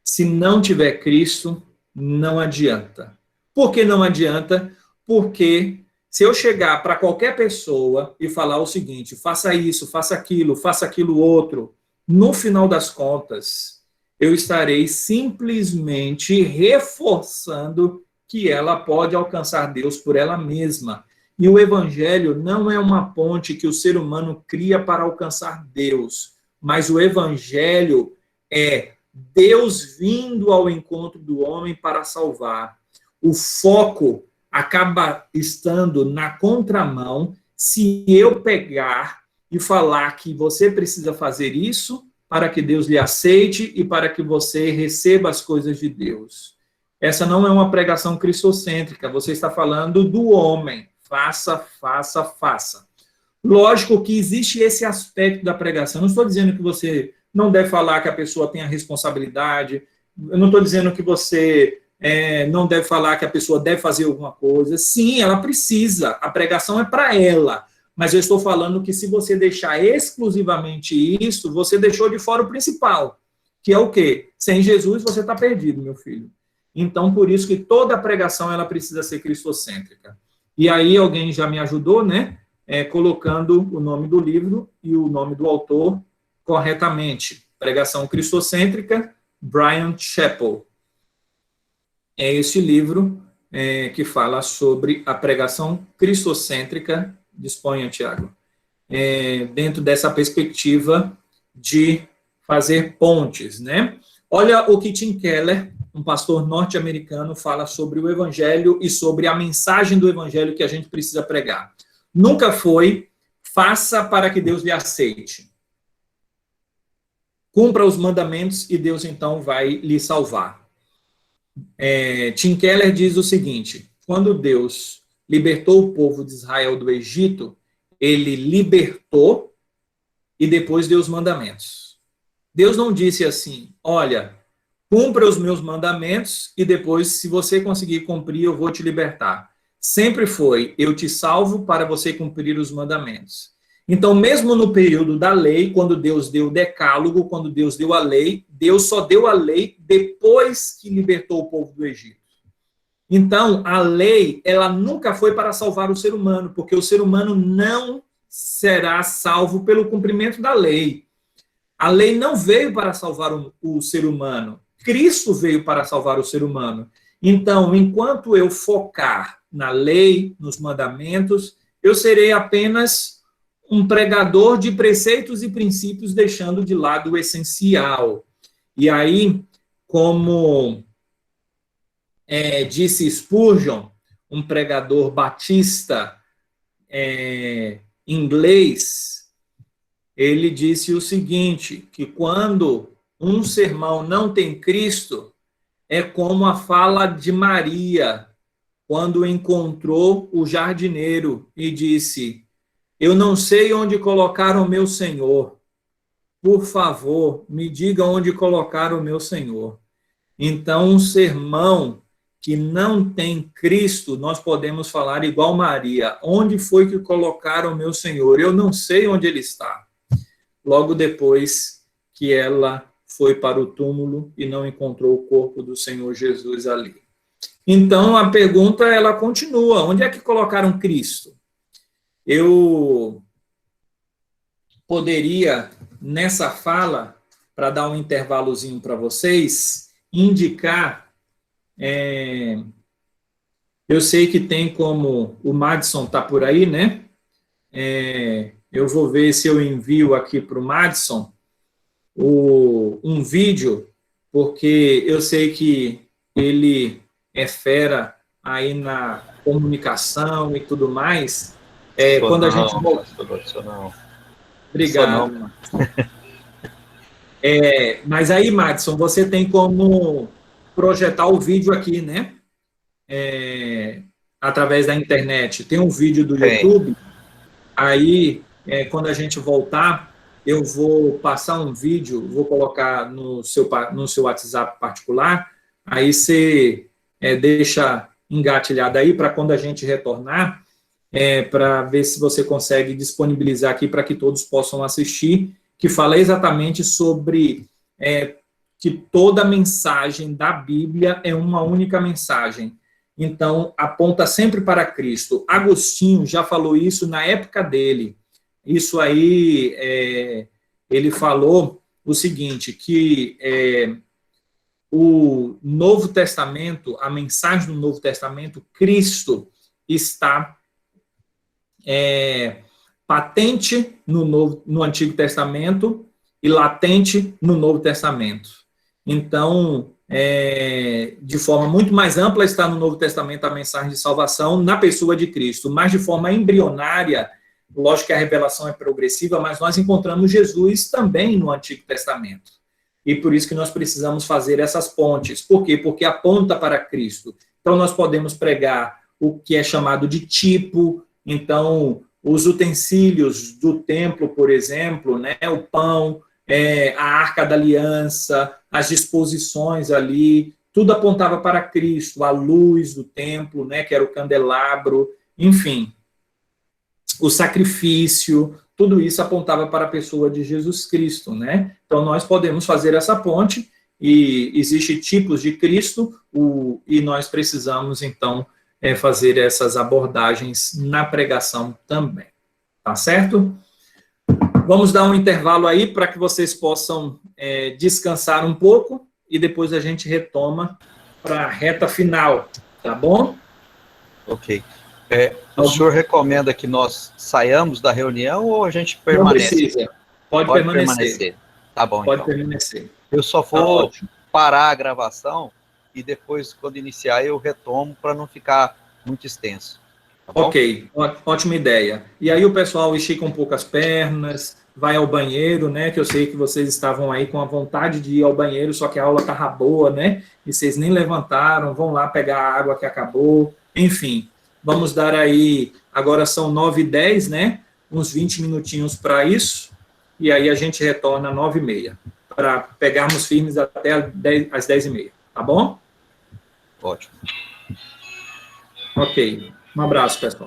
[SPEAKER 3] se não tiver Cristo, não adianta. Por que não adianta? Porque se eu chegar para qualquer pessoa e falar o seguinte, faça isso, faça aquilo outro, no final das contas, eu estarei simplesmente reforçando que ela pode alcançar Deus por ela mesma. E o Evangelho não é uma ponte que o ser humano cria para alcançar Deus, mas o Evangelho é Deus vindo ao encontro do homem para salvar. O foco acaba estando na contramão se eu pegar e falar que você precisa fazer isso para que Deus lhe aceite e para que você receba as coisas de Deus. Essa não é uma pregação cristocêntrica, você está falando do homem. Faça, faça, faça. Lógico que existe esse aspecto da pregação. Eu não estou dizendo que você não deve falar que a pessoa tem a responsabilidade, eu não estou dizendo que você não deve falar que a pessoa deve fazer alguma coisa. Sim, ela precisa, a pregação é para ela. Mas eu estou falando que se você deixar exclusivamente isso, você deixou de fora o principal, que é o quê? Sem Jesus você está perdido, meu filho. Então, por isso que toda a pregação ela precisa ser cristocêntrica. E aí alguém já me ajudou, né? Colocando o nome do livro e o nome do autor corretamente. Pregação cristocêntrica, Bryan Chapell. É este livro que fala sobre a pregação cristocêntrica. Disponha, Tiago. Dentro dessa perspectiva de fazer pontes, né? Olha o que Tim Keller, um pastor norte-americano, fala sobre o evangelho e sobre a mensagem do evangelho que a gente precisa pregar. Nunca foi, faça para que Deus lhe aceite. Cumpra os mandamentos e Deus então vai lhe salvar. Tim Keller diz o seguinte: quando Deus libertou o povo de Israel do Egito, ele libertou e depois deu os mandamentos. Deus não disse assim, olha, cumpra os meus mandamentos e depois, se você conseguir cumprir, eu vou te libertar. Sempre foi, eu te salvo para você cumprir os mandamentos. Então, mesmo no período da lei, quando Deus deu o decálogo, quando Deus deu a lei, Deus só deu a lei depois que libertou o povo do Egito. Então, a lei, ela nunca foi para salvar o ser humano, porque o ser humano não será salvo pelo cumprimento da lei. A lei não veio para salvar o ser humano. Cristo veio para salvar o ser humano. Então, enquanto eu focar na lei, nos mandamentos, eu serei apenas um pregador de preceitos e princípios, deixando de lado o essencial. E aí, como disse Spurgeon, um pregador batista inglês, ele disse o seguinte, que quando um sermão não tem Cristo, é como a fala de Maria, quando encontrou o jardineiro e disse, eu não sei onde colocar o meu Senhor, por favor, me diga onde colocar o meu Senhor. Então, um sermão que não tem Cristo, nós podemos falar igual Maria, onde foi que colocaram o meu Senhor? Eu não sei onde ele está. Logo depois que ela foi para o túmulo e não encontrou o corpo do Senhor Jesus ali. Então, a pergunta, ela continua, onde é que colocaram Cristo? Eu poderia, nessa fala, para dar um intervalozinho para vocês, indicar, eu sei que tem como, o Madison está por aí, né? Eu vou ver se eu envio aqui para o Madison um vídeo, porque eu sei que ele é fera aí na comunicação e tudo mais. Quando a gente... Obrigado. Mas aí, Madison, você tem como projetar o vídeo aqui, né? Através da internet. Tem um vídeo do YouTube. Aí, quando a gente voltar, eu vou passar um vídeo, vou colocar no seu WhatsApp particular, aí você deixa engatilhado aí para quando a gente retornar, para ver se você consegue disponibilizar aqui para que todos possam assistir, que fala exatamente sobre que toda mensagem da Bíblia é uma única mensagem. Então, aponta sempre para Cristo. Agostinho já falou isso na época dele. Isso aí, ele falou o seguinte, que o Novo Testamento, a mensagem do Novo Testamento, Cristo está patente no Antigo Testamento e latente no Novo Testamento. Então, de forma muito mais ampla está no Novo Testamento a mensagem de salvação na pessoa de Cristo, mas de forma embrionária Lógico que a revelação é progressiva, mas nós encontramos Jesus também no Antigo Testamento. E por isso que nós precisamos fazer essas pontes. Por quê? Porque aponta para Cristo. Então, nós podemos pregar o que é chamado de tipo. Então, os utensílios do templo, por exemplo, né, o pão, a arca da aliança, as disposições ali, tudo apontava para Cristo, a luz do templo, né, que era o candelabro, enfim, o sacrifício, tudo isso apontava para a pessoa de Jesus Cristo, né? Então, nós podemos fazer essa ponte, e existem tipos de Cristo, e nós precisamos, então, fazer essas abordagens na pregação também. Tá certo? Vamos dar um intervalo aí para que vocês possam descansar um pouco e depois a gente retoma para a reta final, tá bom?
[SPEAKER 4] Ok. O senhor recomenda que nós saiamos da reunião ou a gente permanece?
[SPEAKER 3] Não precisa. Pode permanecer.
[SPEAKER 4] Tá bom,
[SPEAKER 3] Pode
[SPEAKER 4] então.
[SPEAKER 3] permanecer.
[SPEAKER 4] Eu só vou parar a gravação e depois, quando iniciar, eu retomo para não ficar muito extenso. Tá bom?
[SPEAKER 3] Ok, ótima ideia. E aí o pessoal estica um pouco as pernas, vai ao banheiro, né? Que eu sei que vocês estavam aí com a vontade de ir ao banheiro, só que a aula estava boa, né? E vocês nem levantaram, vão lá pegar a água que acabou. Enfim, vamos dar aí, agora são 9h10, né? Uns 20 minutinhos para isso. E aí a gente retorna às 9h30, para pegarmos firmes até às 10h30, tá bom?
[SPEAKER 4] Ótimo.
[SPEAKER 3] Ok. Um abraço, pessoal.